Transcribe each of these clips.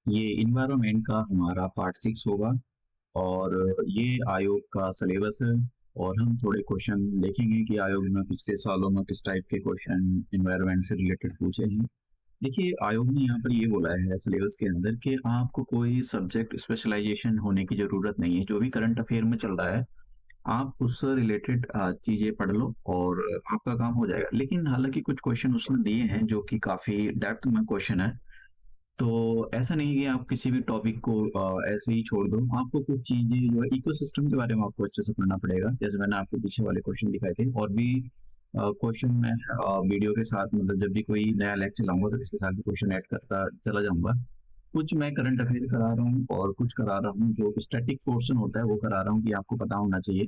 ये इन्वायरमेंट का हमारा पार्ट 6 होगा और ये आयोग का सिलेबस है। और हम थोड़े क्वेश्चन देखेंगे कि आयोग में पिछले सालों में किस टाइप के क्वेश्चन इन्वायरमेंट से रिलेटेड पूछे हैं। देखिए, आयोग ने यहाँ पर ये बोला है सिलेबस के अंदर कि आपको कोई सब्जेक्ट स्पेशलाइजेशन होने की ज़रूरत नहीं है। जो भी करंट अफेयर में चल रहा है, आप उससे रिलेटेड चीज़ें पढ़ लो और आपका काम हो जाएगा। लेकिन हालाँकि कुछ क्वेश्चन उसने दिए हैं जो कि काफ़ी डेप्थ में क्वेश्चन है। तो ऐसा नहीं है कि आप किसी भी टॉपिक को ऐसे ही छोड़ दो। आपको कुछ चीज़ें जो है इकोसिस्टम के बारे में आपको अच्छे से पढ़ना पड़ेगा। जैसे मैंने आपको पीछे वाले क्वेश्चन दिखाए थे और भी क्वेश्चन मैं वीडियो के साथ मतलब जब भी कोई नया लेक्चर लाऊँगा तो इसके साथ भी क्वेश्चन ऐड करता चला जाऊँगा। कुछ मैं करंट अफेयर करा रहा हूँ और कुछ करा रहा हूँ जो स्टैटिक पोर्शन होता है वो करा रहा हूँ कि आपको पता होना चाहिए।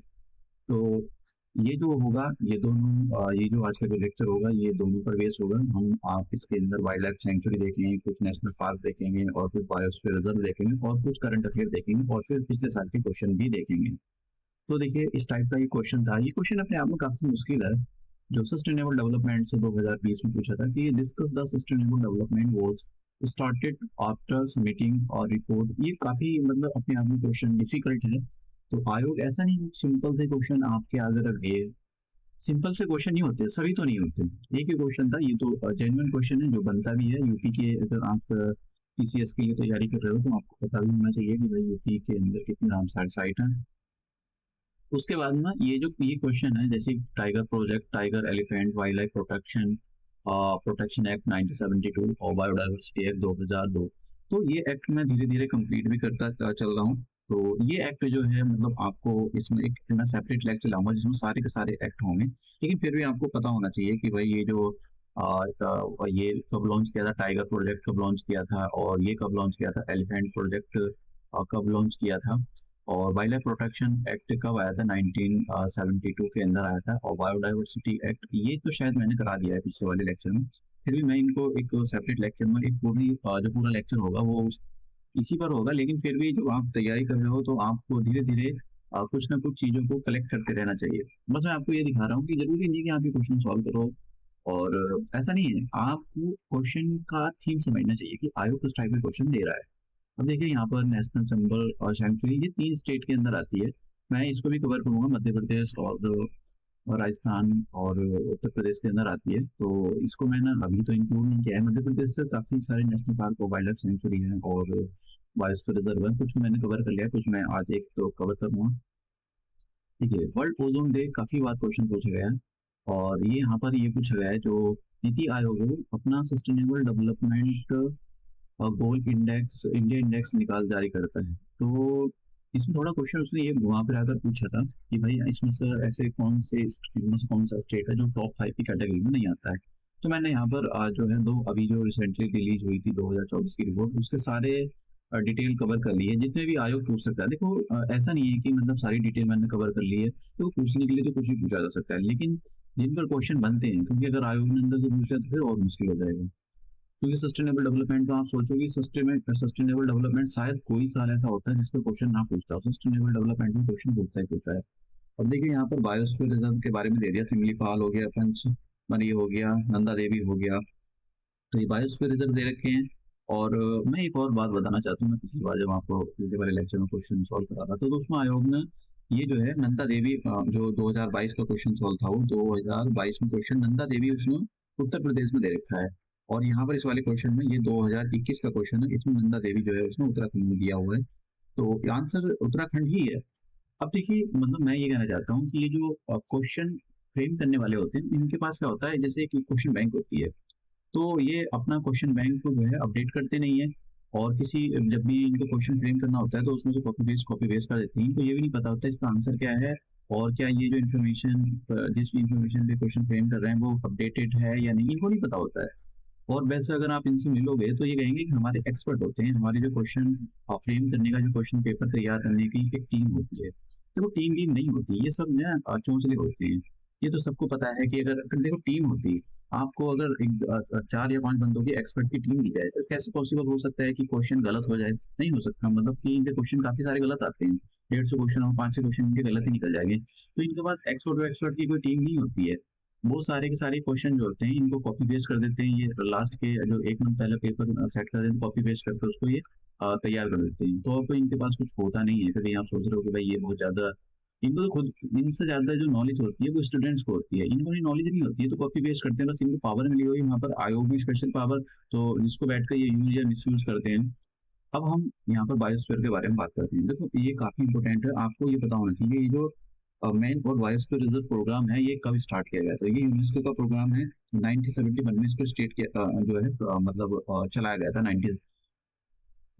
तो ये जो होगा, ये दोनों ये जो आज का जो लेक्चर होगा ये दोनों पर बेस होगा। हम आप इसके अंदर वाइल्ड लाइफ सेंचुरी देखेंगे, कुछ नेशनल पार्क देखेंगे और कुछ बायोस्फीयर रिजर्व देखेंगे और कुछ करंट अफेयर देखेंगे और फिर पिछले साल के क्वेश्चन भी देखेंगे। तो देखिए, इस टाइप का ये क्वेश्चन था। ये क्वेश्चन अपने आप में काफी मुश्किल है। जो सस्टेनेबल डेवलपमेंट से 2020 में पूछा था कि discuss the sustainable development goals started after submitting और रिपोर्ट। ये काफी मतलब अपने आप में क्वेश्चन डिफिकल्ट है। तो आयोग ऐसा नहीं सिंपल से क्वेश्चन आपके आगे रख दिए। सिंपल से क्वेश्चन नहीं होते, सभी तो नहीं होते। एक ही क्वेश्चन था, ये तो जेन्युइन क्वेश्चन है जो बनता भी है। यूपी के अगर आप पीसीएस के लिए तैयारी कर रहे हो तो आपको पता भी होना चाहिए कि भाई यूपी के अंदर कितनी रामसर साइट है। उसके बाद ना ये क्वेश्चन है जैसे tiger project, tiger elephant wild life protection protection act 1972 और बायोडाइवर्सिटी एक्ट 2002। तो ये एक्ट मैं धीरे धीरे कंप्लीट भी करता चल रहा हूँ। तो ये एक्ट जो है मतलब आपको इसमें एक मैं सेपरेट लेक्चर लाऊंगा जिसमें सारे के सारे एक्ट होंगे। लेकिन फिर भी आपको पता होना चाहिए कि भाई ये जो ये कब लॉन्च किया था, टाइगर प्रोजेक्ट कब लॉन्च किया था और ये कब लॉन्च किया था, एलिफेंट प्रोजेक्ट कब लॉन्च किया था और वाइल्ड लाइफ प्रोटेक्शन एक्ट कब आया था, 1972 के अंदर आया था। और बायोडाइवर्सिटी एक्ट ये तो शायद मैंने करा दिया है पिछले वाले लेक्चर में। फिर भी मैं इनको एक सेपरेट लेक्चर में एक पूरी जो पूरा लेक्चर होगा वो इसी पर होगा। लेकिन फिर भी जब आप तैयारी कर रहे हो तो आपको धीरे धीरे कुछ ना कुछ चीजों को कलेक्ट करते रहना चाहिए। बस मैं आपको ये दिखा रहा हूँ कि जरूरी नहीं कि आप ये क्वेश्चन सॉल्व करो। और ऐसा नहीं है, आपको क्वेश्चन का थीम समझना चाहिए कि आयोग किस टाइप के क्वेश्चन दे रहा है। अब देखिए यहाँ पर नेशनल सिंबल और सेंचुरी ये 3 स्टेट के अंदर आती है। मैं इसको भी कवर करूंगा, मध्य प्रदेश और राजस्थान और उत्तर प्रदेश के अंदर आती है। तो इसको मैंने अभी तो इंक्लूड नहीं किया है। मध्य प्रदेश से काफी सारे नेशनल पार्क और वाइल्ड लाइफ सेंचुरी है और बायोस्फीयर रिजर्व है। कुछ मैंने कवर कर लिया, कुछ मैं आज एक तो कवर करूंगा। ठीक है, वर्ल्ड ओजोन डे काफी बार क्वेश्चन पूछा गया है और ये यहाँ पर ये पूछा गया है जो नीति आयोग है, वो अपना sustainable development goal index India index निकाल जारी करता है। तो इसमें थोड़ा क्वेश्चन उसने ये घुमा फिरा कर पूछा था कि भाई इसमें से ऐसे इनमें से कौन सा स्टेट है जो टॉप 5 की कैटेगरी में नहीं आता है। तो मैंने यहाँ पर जो है दो अभी जो रिसेंटली रिलीज हुई थी 2024 की रिपोर्ट, उसके सारे डिटेल कवर कर ली है जितने भी आयोग पूछ सकता है। देखो ऐसा नहीं है कि मतलब सारी डिटेल मैंने कवर कर ली है तो पूछने के लिए तो कुछ भी पूछा जा सकता है। लेकिन जिन पर क्वेश्चन बनते हैं, क्योंकि अगर आयोग ने अंदर से पूछ लिया तो फिर और मुश्किल हो जाएगा। क्योंकि सस्टेनेबल डेवलपमेंट तो आप सोचोगे सस्टेनेबल डेवलपमेंट शायद कोई साल ऐसा होता है जिसपे क्वेश्चन ना पूछता हो। सस्टेनेबल डेवलपमेंट में क्वेश्चन पूछता ही पूछता है। अब देखिए यहाँ पर बायोस्फीयर रिजर्व के बारे में दे दिया, सिमलीपाल हो गया, पंचमढ़ी हो गया, नंदा देवी हो गया। तो ये बायोस्फीयर रिजर्व दे रखे हैं। और मैं एक और बात बताना चाहता हूँ। मैं पिछली बार जब आपको पिछले वाले लेक्चर में क्वेश्चन सॉल्व करा था तो उसमें आयोग ने ये जो है नंदा देवी जो 2022 का क्वेश्चन सॉल्व था वो 2022 में क्वेश्चन नंदा देवी उसमें उत्तर प्रदेश में दे रखा है। और यहाँ पर इस वाले क्वेश्चन में ये 2021 का क्वेश्चन है, इसमें नंदा देवी जो है उसने उत्तराखंड में दिया हुआ है। तो आंसर उत्तराखंड ही है। अब देखिए मतलब मैं ये कहना चाहता हूँ कि ये जो क्वेश्चन फ्रेम करने वाले होते हैं इनके पास क्या होता है, जैसे कि क्वेश्चन बैंक होती है। तो ये अपना क्वेश्चन बैंक को जो है अपडेट करते नहीं है। और किसी जब भी इनको क्वेश्चन फ्रेम करना होता है तो उसमें से कॉपी पेस्ट कर देते हैं। तो ये भी नहीं पता होता इसका आंसर क्या है और क्या ये जो इन्फॉर्मेशन जिस इंफॉर्मेशन पे क्वेश्चन फ्रेम कर रहे हैं वो अपडेटेड है या नहीं, इनको नहीं पता होता है। और वैसे अगर आप इनसे मिलोगे तो ये कहेंगे कि हमारे एक्सपर्ट होते हैं, हमारे जो क्वेश्चन फ्रेम करने का जो क्वेश्चन पेपर तैयार करने की एक टीम होती है। देखो टीम नहीं होती, ये सब ना चौंचले होते हैं। ये तो सबको पता है कि अगर देखो टीम होती, आपको अगर एक 4 या 5 बंदों की एक्सपर्ट की टीम दी जाए तो कैसे पॉसिबल हो सकता है कि क्वेश्चन गलत हो जाए? नहीं हो सकता। मतलब कि इनके क्वेश्चन काफी सारे गलत आते हैं। 150 क्वेश्चन और 500 क्वेश्चन इनके गलत ही निकल जाएंगे। तो इनके पास एक्सपर्ट की कोई टीम नहीं होती है। वो सारे के सारे क्वेश्चन जो होते हैं इनको कॉपी पेस्ट कर देते हैं। ये लास्ट के जो 1 मंथ पहले पेपर सेट कर देते हैं, कॉपी पेस्ट करके उसको ये तैयार कर देते हैं। तो अब इनके पास कुछ होता नहीं है, कभी आप सोच रहे हो कि भाई ये बहुत ज़्यादा, इनको तो खुद, इनसे ज़्यादा जो नॉलेज होती है वो स्टूडेंट्स को होती है, इनको नॉलेज नहीं होती है, तो कॉपी पेस्ट करते हैं, बस इनको पावर मिली हुई है वहाँ पर, आयोग में स्पेशल पावर, तो जिसको बैठ कर ये यूज या मिस करते हैं। अब हम यहाँ पर बायोस्फीयर के बारे में बात करते हैं। देखो ये काफ़ी इंपॉर्टेंट है, आपको ये पता होना चाहिए ये जो मेन और बायोस्फीयर रिजर्व प्रोग्राम है ये कब स्टार्ट किया गया था। ये यूनेस्को का प्रोग्राम है, 1971 में इसको स्टेट के जो है मतलब चलाया गया था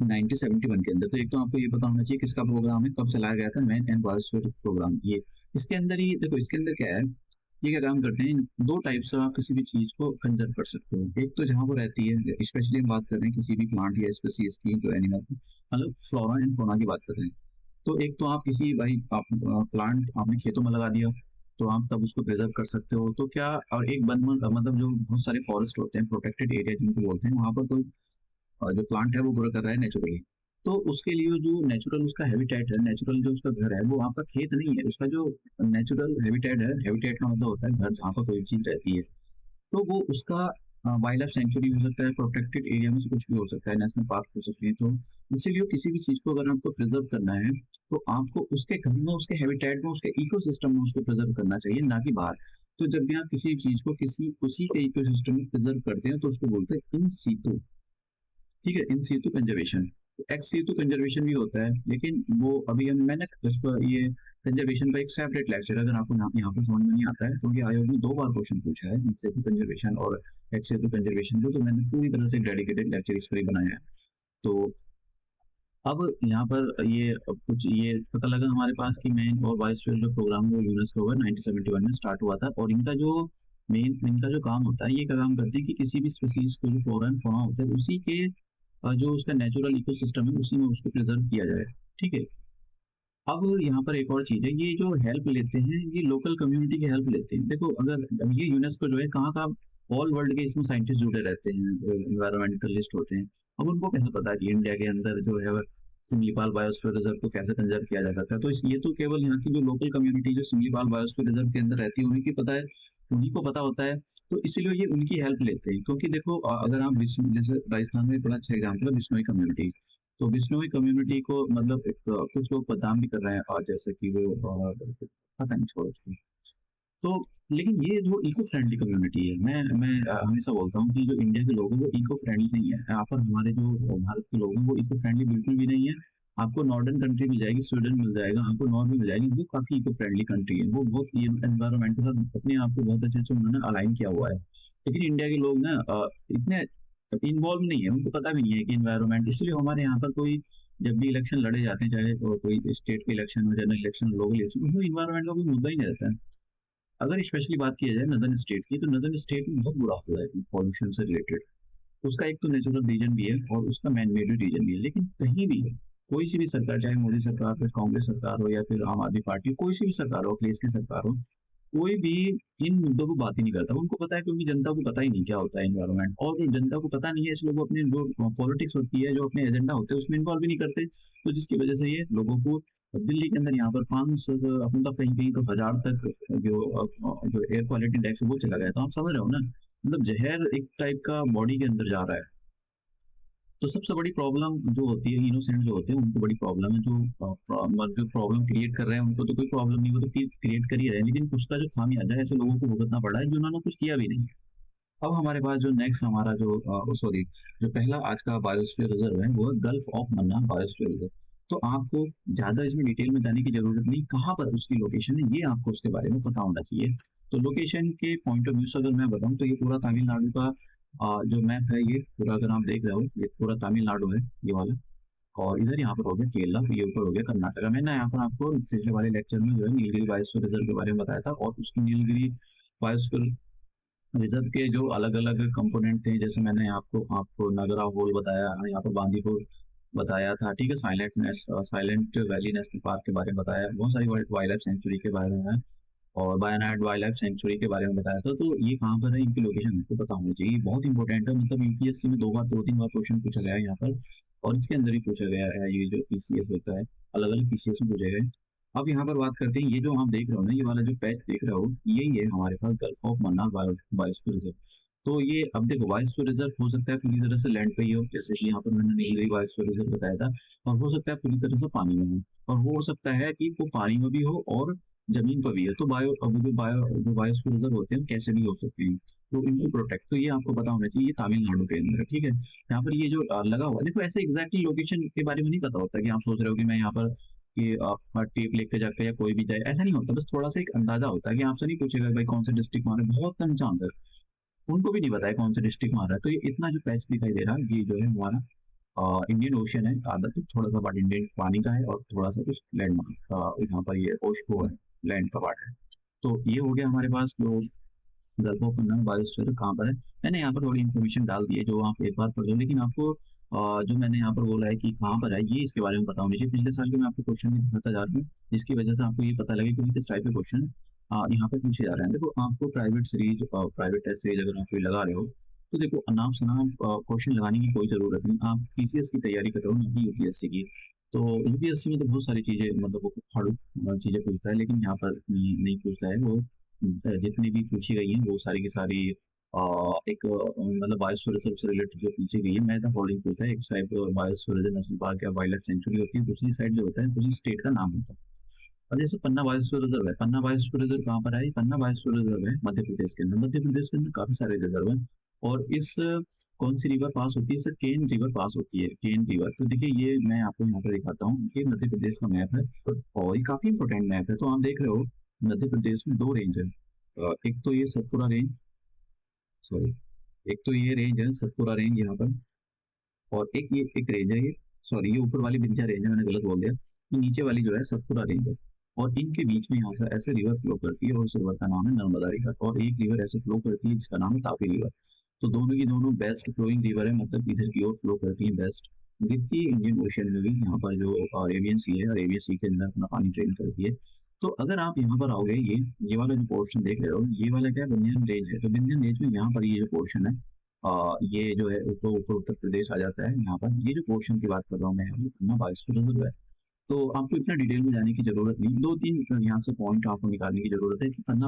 1971 के अंदर। तो एक तो आपको ये पता होना चाहिए किसका प्रोग्राम है, कब चलाया गया था, मैन एंड बायोस्फीयर प्रोग्राम ये। इसके अंदर ही देखो, इसके अंदर क्या है, ये क्या काम करते हैं, दो टाइप से आप किसी भी चीज को कंजर्व कर सकते हो। एक तो जहाँ वो रहती है, स्पेशली हम बात कर रहे हैं किसी भी प्लांट या स्पीसीज की, जो एनिमल मतलब फ्लोरा एंड फौना की बात कर रहे हैं। तो एक तो आप किसी भाई आप प्लांट आपने खेतों में लगा दिया, तो आप तब उसको प्रिजर्व कर सकते हो। तो क्या, और एक वन मतलब जो बहुत सारे फॉरेस्ट होते हैं, प्रोटेक्टेड एरिया जिनको बोलते हैं, वहाँ पर कोई जो प्लांट है वो ग्रो कर रहा है नेचुरली, तो उसके लिए जो नेचुरल उसका हैबिटेट है, नेचुरल जो उसका घर है, वो आपका खेत नहीं है, उसका जो नेचुरल हैबिटेट है, हैबिटेट का मतलब होता है घर जहाँ पर कोई चीज रहती है, तो वो उसका वाइल्ड लाइफ सेंचुरी हो सकता है, प्रोटेक्टेड एरिया में से कुछ भी हो सकता है, नेशनल पार्क हो सकते हैं। तो इसीलिए किसी भी चीज को अगर आपको प्रिजर्व करना है, तो आपको उसके घर में, उसके हैबिटेट में, उसके इकोसिस्टम में उसको प्रिजर्व करना चाहिए, ना कि बाहर। तो जब भी आप किसी चीज को किसी उसी के इकोसिस्टम में प्रिजर्व करते हैं, तो उसको बोलते हैं इन सीटू। ठीक है, in situ conservation. Ex situ conservation भी होता है, लेकिन वो अभी मैंने इस पर ये कंजर्वेशन का एक सेपरेट लेक्चर, अगर आपको यहाँ पर समझ में नहीं आता है, क्योंकि आयोग ने 2 बार क्वेश्चन पूछा है इन सीटू कंजर्वेशन और एक्स सीटू कंजर्वेशन को, तो मैंने पूरी तरह से डेडिकेटेड लेक्चर इस पर ही बनाया है। तो अब यहाँ पर ये कुछ ये पता लगा हमारे पास कि मेन और बायोस्फीयर जो प्रोग्राम वो यूनेस्को का 1971 में स्टार्ट हुआ था, और इनका जो मेन, इनका जो काम होता है, ये क्या काम करते हैं कि किसी भी स्पीसीज को जो फ्लोरा एंड फौना होता है उसी के जो उसका नेचुरल इकोसिस्टम है उसी में उसको प्रिजर्व किया जाए। ठीक है। अब यहाँ पर एक और चीज है, ये जो हेल्प लेते हैं ये लोकल कम्युनिटी की हेल्प लेते हैं। देखो अगर अब ये यूनेस्को जो है कहाँ का, ऑल वर्ल्ड के इसमें साइंटिस्ट जुड़े रहते हैं, एनवायरमेंटलिस्ट होते हैं। अब उनको कैसे पता है कि इंडिया के अंदर जो है सिमलीपाल बायोस्फीयर रिजर्व को कैसे कंजर्व किया जा सकता है। तो ये तो केवल यहाँ की जो लोकल कम्युनिटी जो सिमलीपाल बायोस्फीयर रिजर्व के अंदर रहती है उन्हीं की पता है, उन्हीं को पता होता है। तो इसीलिए ये उनकी हेल्प लेते हैं, क्योंकि देखो अगर आप जैसे राजस्थान में बड़ा अच्छा एग्जाम्पल है बिश्नोई कम्युनिटी। तो बिश्नोई कम्युनिटी को मतलब एक कुछ लोग बदनाम भी कर रहे हैं, और जैसे कि वो पता नहीं, छोड़ो उसको। तो लेकिन ये जो इको फ्रेंडली कम्युनिटी है, मैं हमेशा बोलता हूँ कि जो इंडिया के लोग हैं वो इको फ्रेंडली नहीं है। यहाँ पर हमारे जो भारत के लोग हैं वो इको फ्रेंडली बिल्कुल भी नहीं है। आपको नॉर्दर्न कंट्री मिल जाएगी, स्वीडन मिल जाएगा, आपको नॉर्वे मिल जाएगी, वो काफी इको फ्रेंडली कंट्री है, वो बहुत एनवायरमेंट के साथ अपने आप को बहुत अच्छे से उन्होंने अलाइन किया हुआ है। लेकिन इंडिया के लोग ना इतने इन्वॉल्व नहीं है, उनको पता भी नहीं है कि इन्वायरमेंट, इसलिए हमारे यहाँ पर कोई जब भी इलेक्शन लड़े जाते हैं, चाहे वो कोई स्टेट के इलेक्शन हो, जनरल इलेक्शन, लोकल इलेक्शन, उसमें इन्वायरमेंट का कोई मुद्दा ही नहीं रहता है। अगर स्पेशली बात की जाए नदर्न स्टेट की, तो नदर्न स्टेट में बहुत बुरा हाल है पॉल्यूशन से रिलेटेड। उसका एक तो नेचुरल रीजन भी है और उसका मैन मेड रीजन भी है। लेकिन कहीं भी कोई सी भी सरकार, चाहे मोदी सरकार, फिर कांग्रेस सरकार हो, या फिर आम आदमी पार्टी, कोई सी भी सरकार हो, अखिलेश की सरकार हो, कोई भी इन मुद्दों को बात ही नहीं करता। उनको पता है, क्योंकि जनता को पता ही नहीं क्या होता है एनवायरमेंट, और जो जनता को पता नहीं है इसलिए वो अपने जो पॉलिटिक्स होती है, जो अपने एजेंडा होते हैं उसमें इन्वॉल्व भी नहीं करते। तो जिसकी वजह से ये लोगों को दिल्ली के अंदर यहाँ पर 500 मतलब कहीं कहीं तो 1000 तक जो एयर क्वालिटी इंडेक्स है वो चला गया। तो आप समझ रहे हो ना, मतलब जहर एक टाइप का बॉडी के अंदर जा रहा है। तो सबसे बड़ी प्रॉब्लम जो होती है, इनोसेंट जो होते हैं उनको बड़ी प्रॉब्लम है, जो प्रॉब्लम क्रिएट कर रहे हैं उनको तो कोई प्रॉब्लम नहीं, वो तो क्रिएट कर ही रहे हैं, लेकिन उसका जो खामियाजा है ऐसे लोगों को भुगतना पड़ रहा है जिन्होंने कुछ किया भी नहीं। अब हमारे पास जो नेक्स्ट हमारा जो सॉरी, जो पहला आज का बायोस्फीयर रिजर्व है वो है gulf of Mannar biosphere reserve. तो आपको ज्यादा इसमें डिटेल में जाने की जरूरत नहीं, कहाँ पर उसकी लोकेशन है ये आपको उसके बारे में पता होना चाहिए। तो लोकेशन के पॉइंट ऑफ व्यू से अगर मैं बताऊं, तो ये पूरा तमिलनाडु का जो मैप है, ये पूरा अगर आप देख रहे हो ये पूरा तमिलनाडु है, ये वाला। और इधर यहाँ पर हो गया केरला, ये ऊपर हो गया कर्नाटका। मैंने यहाँ पर आपको पिछले वाले लेक्चर में जो है नीलगिरी बायोस्फीयर रिजर्व के बारे में बताया था, और उसकी नीलगिरी बायोस्फीयर रिजर्व के जो अलग अलग कंपोनेंट थे, जैसे मैंने आपको आपको नगरा होल बताया, यहाँ पर बांदीपुर बताया था, ठीक है, साइलेंट वैली नेशनल पार्क के बारे में बताया, बहुत सारी वाइल्ड लाइफ सेंचुरी के बारे में, और वायनाड वाइल्ड लाइफ सेंचुरी के बारे में बताया था। तो ये कहाँ पर है, इनकी लोकेशन आपको पता होनी चाहिए, बहुत इंपॉर्टेंट है। मतलब यूपीएससी में 2 बार 2-3 बार क्वेश्चन पूछा गया है यहाँ पर, और इसके अंदर ही पूछा गया है, ये जो पीसीएस होता है, अलग अलग पीसीएस में पूछे गए। अब यहाँ पर बात करते हैं, ये जो आप देख रहे हो ना, ये वाला जो पैच देख रहे हो, यही है हमारे पास gulf of Mannar biosphere reserve. तो ये अब देखो बायोस्फीयर रिजर्व हो सकता है पूरी तरह से लैंड पे ही हो, जैसे कि यहाँ पर मैंने नीलगिरी बायोस्फीयर रिजर्व बताया था, और हो सकता है पूरी तरह से पानी में हो, और हो सकता है कि वो पानी में भी हो और जमीन पर भी है। तो जो बायोस्फीयर रिजर्व होते हैं कैसे भी हो सकते हैं, तो इनको प्रोटेक्ट, तो ये आपको पता होना चाहिए। ये तमिलनाडु के अंदर है, ठीक है। यहाँ पर ये जो लगा हुआ है, देखो ऐसे एग्जैक्टली लोकेशन के बारे में नहीं पता होता कि आप सोच रहे हो कि मैं यहाँ पर कि आप टेप लेके जाकर या कोई भी जाए, ऐसा नहीं होता। बस थोड़ा सा एक अंदाजा होता है कि आपसे नहीं पूछेगा भाई कौन से डिस्ट्रिक्ट में आ रहा है, बहुत कम चांस है, उनको भी नहीं पता है कौन सा डिस्ट्रिक्ट में आ रहा है। तो ये इतना जो पैच दिखाई दे रहा है, ये जो है हमारा इंडियन ओशन है आधा, तो थोड़ा सा पार्ट इंडियन पानी का है और थोड़ा सा कुछ लैंड यहाँ पर ये ओशन है, लैंड का पार्ट है। तो ये हो गया हमारे पास जो गल्फ ऑफ मन्नार बायोस्फीयर कहाँ पर है। मैंने यहाँ पर थोड़ी इन्फॉर्मेशन डाल दी है जो आप एक बार पढ़ लो, लेकिन आपको जो मैंने यहाँ पर बोला है कि कहाँ पर है, ये इसके बारे में पता होना चाहिए। पिछले साल के मैं आपको क्वेश्चन भी दिखाता जा रहा हूँ, जिसकी वजह से आपको ये पता लगे कि किस टाइप के क्वेश्चन यहाँ पे पूछे जा रहे हैं। देखो आपको प्राइवेट टेस्ट सीरीज अगर आप कोई लगा रहे हो, तो देखो अनाप शनाप क्वेश्चन लगाने की कोई जरूरत नहीं। आप पीसीएस की तैयारी कर रहे हो, ना कि यूपीएससी की। तो यूपीएससी में तो बहुत सारी चीजें मतलब वो फाड़ू चीजें पूछता है, लेकिन यहाँ पर नहीं पूछता है वो। जितनी भी पूछी गई हैं वो सारी की सारी एक मतलब बायोस्फीयर रिजर्व से रिलेटेड जो पूछी गई है, मैं तो फॉलोइंग होता है। एक side biosphere reserve national park या वाइल्ड लाइफ सेंचुरी होती है, दूसरी साइड जो होता है उसी स्टेट का नाम होता है। और जैसे पन्ना बायोस्फीयर रिजर्व है, पन्ना बायोस्फीयर रिजर्व कहाँ पर है? पन्ना बायोस्फीयर रिजर्व है मध्य प्रदेश के अंदर। मध्य प्रदेश के अंदर काफी सारे रिजर्व हैं, और इस कौन सी रिवर पास होती है? सर केन रिवर पास होती है, केन रिवर। तो देखिए ये मैं आपको यहाँ पर दिखाता हूँ, ये मध्य प्रदेश का मैप है, और ये काफी इंपॉर्टेंट मैप है। तो आप देख रहे हो मध्य प्रदेश में दो रेंज है, एक तो ये सतपुरा रेंज, सॉरी, एक तो ये रेंज है सतपुरा रेंज यहाँ पर, और एक रेंज है ये, सॉरी ये ऊपर वाली विंध्या रेंज है, मैंने गलत बोल दिया। ये नीचे वाली जो है सतपुरा रेंज है, और इनके बीच में यहाँ से ऐसे रिवर फ्लो करती है, और उस रिवर का नाम है नर्मदा रिवर। और एक रिवर ऐसे फ्लो करती है जिसका नाम है तापी रिवर। तो दोनों की दोनों बेस्ट फ्लोइंग रिवर है, मतलब इधर की ओर फ्लो करती है बेस्ट, गिरती है इंडियन ओशन में भी। यहाँ पर जो अरेबियन सी है, अरेबियन सी के अंदर अपना पानी ट्रेन करती है। तो अगर आप यहाँ पर आओगे, ये वाला जो पोर्शन देख रहे हो, ये वाला क्या है? विंध्यन रेंज है। तो विंध्यन रेंज में यहाँ पर ये जो पोर्शन है, ये जो है ऊपर ऊपर उत्तर प्रदेश आ जाता है। यहाँ पर ये जो पोर्शन की बात कर रहा हूँ मैं, पन्ना बायोस्फीयर रिजर्व है। तो आपको इतना डिटेल में जाने की जरूरत नहीं, दो तीन यहाँ से पॉइंट आपको निकालने की जरूरत है कि पन्ना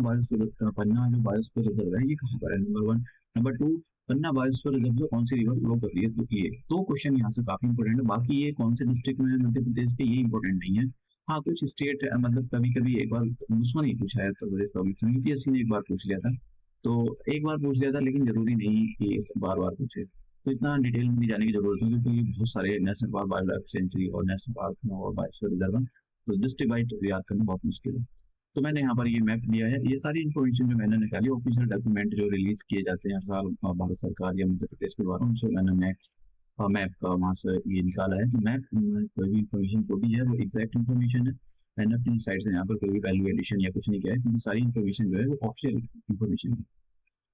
जो बायोस्फीयर रिजर्व है ये कहाँ पर है, नंबर वन। नंबर टू, पन्ना बायोस्फीयर रिजर्व से कौन सी रिवर फ्लो कर रही है? तो ये दो क्वेश्चन यहाँ से काफी इंपोर्टेंट है। बाकी ये कौन से डिस्ट्रिक्ट में है मध्य प्रदेश के, ये इंपोर्टेंट नहीं है। हाँ कुछ स्टेट मतलब कभी कभी एक बार मुझसे नहीं पूछा है, उत्तर प्रदेश पब्लिक यूपीएससी ने एक बार पूछ लिया था, तो एक बार पूछ लिया था, लेकिन जरूरी नहीं कि इसे बार बार पूछे। तो इतना डिटेल में नहीं जाने की जरूरत है, क्योंकि बहुत सारे national park, wild life century और नेशनल पार्क और बायोस्फीयर रिजर्व, तो डिस्ट्रिक्ट वाइज याद करना बहुत मुश्किल है। तो मैंने यहाँ पर ये मैप दिया है, ये सारी इन्फॉर्मेशन जो मैंने निकाली ऑफिशियल डॉक्यूमेंट जो रिलीज किए जाते हैं हर साल भारत सरकार या मध्य प्रदेश के द्वारा, उनसे मैंने मैप का वहाँ से ये निकाला है। तो मैप कोई भी इन्फॉर्मेशन जो भी है वो एग्जैक्ट इन्फॉर्मेशन है। मैंने अपनी साइड से यहाँ पर कोई भी वैल्यू एडिशन या कुछ नहीं किया है, क्योंकि सारी इन्फॉर्मेशन जो है वो ऑफिशियल इन्फॉर्मेशन है।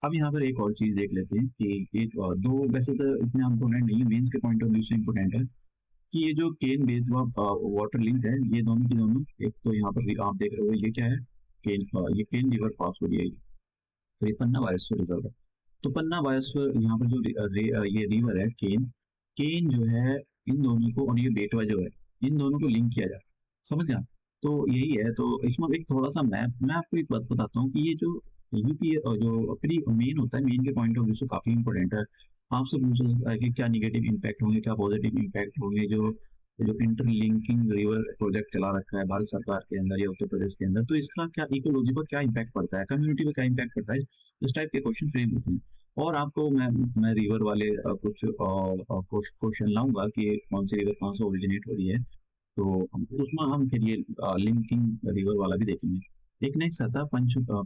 अब यहाँ पर एक और चीज देख लेते हैं कि एक दो, वैसे तो इतना इम्पोर्टेंट नहीं है, मेंस के पॉइंट ऑफ व्यू से इम्पोर्टेंट है कि ये जो केन बेतवा वाटर लिंक है, ये दोनों की दोनों, एक तो यहाँ पर भी आप देख रहे हो ये क्या है, ये केन रिवर पास हो रही है। तो ये पन्ना बायोस्फीयर रिजर्व है। तो पन्ना बायोस्फीयर यहाँ पर जो ये रिवर है केन, केन जो है इन दोनों को, और ये बेटवा जो है, इन दोनों को लिंक किया जाए, समझ गया? तो यही है। तो इसमें एक थोड़ा सा मैप मैं आपको एक बात बताता हूँ कि ये जो यूपी जो प्री मेन होता है, मेन के पॉइंट ऑफ व्यू से काफी इंपॉर्टेंट है। आपसे पूछा जाता है कि क्या निगेटिव इम्पैक्ट होंगे, क्या पॉजिटिव इम्पैक्ट होंगे, जो जो इंटरलिंकिंग रिवर प्रोजेक्ट चला रखा है भारत सरकार के अंदर या उत्तर प्रदेश के अंदर, तो इसका क्या इकोलॉजी पर क्या इम्पैक्ट पड़ता है, कम्युनिटी पर क्या इम्पैक्ट पड़ता है, इस टाइप के क्वेश्चन फ्रेम होते हैं। और आपको मैं रिवर वाले कुछ क्वेश्चन लाऊंगा कि कौन सी रिवर कहाँ से ओरिजिनेट हो रही है, तो उसमें हम फिर ये लिंकिंग रिवर वाला भी देखेंगे। एक नेक्स्ट आता है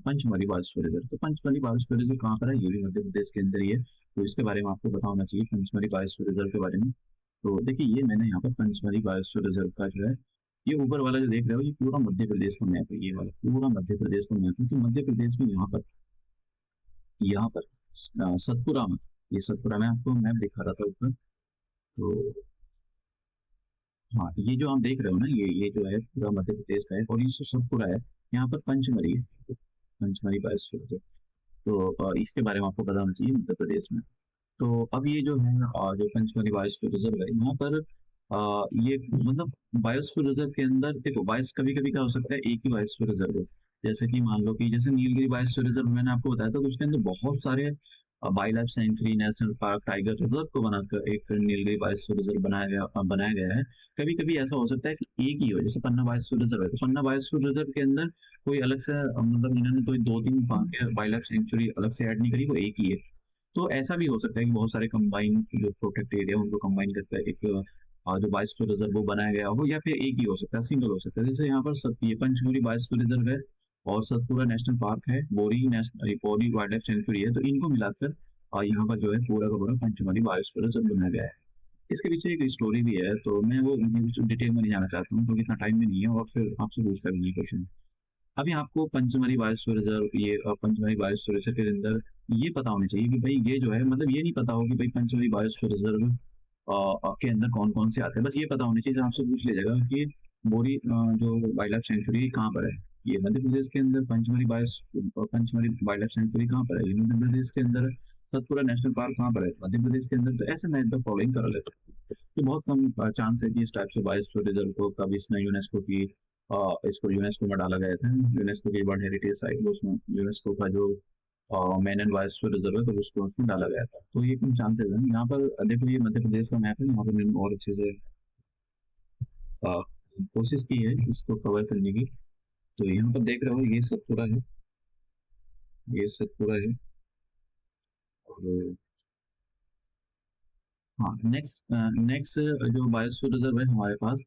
पंचमढ़ी बायोस्फीयर रिजर्व। तो पंचमढ़ी बायोस्फीयर रिजर्व कहाँ पर है? ये भी मध्य प्रदेश के अंदर ही है। तो इसके बारे में आपको पता होना चाहिए पंचमढ़ी बायोस्फीयर रिजर्व के बारे में। तो देखिए ये मैंने यहाँ पर पंचमढ़ी बायोस्फीयर रिजर्व का जो है, ये ऊपर वाला जो देख रहे हो, ये पूरा मध्य प्रदेश का मैप है, ये वाला पूरा मध्य प्रदेश का मैप है। तो मध्य प्रदेश में यहाँ पर सतपुरा में, ये सतपुरा में आपको मैप दिखा रहा था ऊपर। तो हाँ, ये जो आप देख रहे हो ना, ये जो है पूरा मध्य प्रदेश का है, और ये सतपुरा है। यहाँ पर पंचमढ़ी है, पंचमढ़ी बायोस्फीयर रिजर्व। तो इसके बारे में आपको पता होना चाहिए मध्य प्रदेश में। तो अब ये जो है जो पंचमढ़ी बायोस्फीयर रिजर्व है, यहाँ पर ये मतलब बायोस्फीयर रिजर्व के अंदर देखो, बायोस कभी कभी क्या हो सकता है, एक ही बायोस्फीयर रिजर्व हो। जैसे कि मान लो कि जैसे नीलगिरी बायोस्फीयर रिजर्व मैंने आपको बताया था, तो उसके अंदर बहुत सारे wild life century, national park, tiger reserve को बनाकर एक नीलगिरी बायोस्फीयर रिजर्व बनाया गया है। कभी कभी ऐसा हो सकता है कि एक ही हो, जैसे पन्ना बायोस्फीयर रिजर्व है तो पन्ना बायोस्फीयर रिजर्व के अंदर कोई अलग से मतलब इन्होंने कोई दो तीन वाइल्ड लाइफ सेंचुरी अलग से ऐड नहीं करी, वो एक ही है। तो ऐसा भी हो सकता है कि बहुत सारे कंबाइन जो प्रोटेक्ट एरिया उनको कंबाइन करके एक जो बायोस्फीयर रिजर्व वो बनाया गया हो, या फिर एक ही हो सकता है, सिंगल हो सकता है। जैसे यहाँ पर ये पंचमढ़ी बायोस्फीयर रिजर्व है और सतपुरा नेशनल पार्क है, बोरी वाइल्ड लाइफ सेंचुरी है, तो इनको मिलाकर यहाँ पर जो है पूरा का पूरा पंचमढ़ी बायोस्फीयर रिजर्व बनाया गया है। इसके पीछे एक स्टोरी भी है, तो मैं वो डिटेल में नहीं जाना चाहता हूँ क्योंकि इतना टाइम भी नहीं है और फिर आपसे पूछ सकते हैं क्वेश्चन। अभी आपको पंचमढ़ी बायोस्फीयर रिजर्व, ये पंचमढ़ी बायोस्फीयर रिजर्व के अंदर ये पता होना चाहिए कि भाई ये जो है, मतलब ये नहीं पता हो कि भाई पंचमढ़ी बायोस्फीयर रिजर्व के अंदर कौन कौन से आते हैं, बस ये पता होना चाहिए। जब आपसे पूछ लिया जाएगा कि बोरी जो वाइल्ड लाइफ सेंचुरी कहाँ पर है, ये मध्य प्रदेश के अंदर पंचमढ़ी वाइल्ड लाइफ सेंचुरी कहाँ पर है, ये मध्य प्रदेश के अंदर सतपुरा नेशनल पार्क कहाँ पर है, मध्य प्रदेश के अंदर। तो ऐसे मैं एकदम फॉलोइंग कर लेता हूँ। तो बहुत कम चांस है कि इस टाइप से बायोस्फीयर रिजर्व को कभी इसने यूनेस्को की इसको यूनेस्को में डाला गया था। यूनेस्को की वर्ल्ड हेरिटेज साइट, उसमें यूनेस्को का जो मैन एंड बायोस्फीयर रिजर्व है, तो उसको उसमें डाला गया था। तो ये कम चांसेस है। यहाँ पर देखो, ये मध्य प्रदेश का मैप है, यहाँ पर मैंने और अच्छे से कोशिश की है इसको कवर करने की। तो यहाँ पर देख रहे हो, ये सतपुरा है, ये सतपुरा है। और हाँ, नेक्स्ट नेक्स्ट जो बायोस्फीयर रिजर्व है हमारे पास,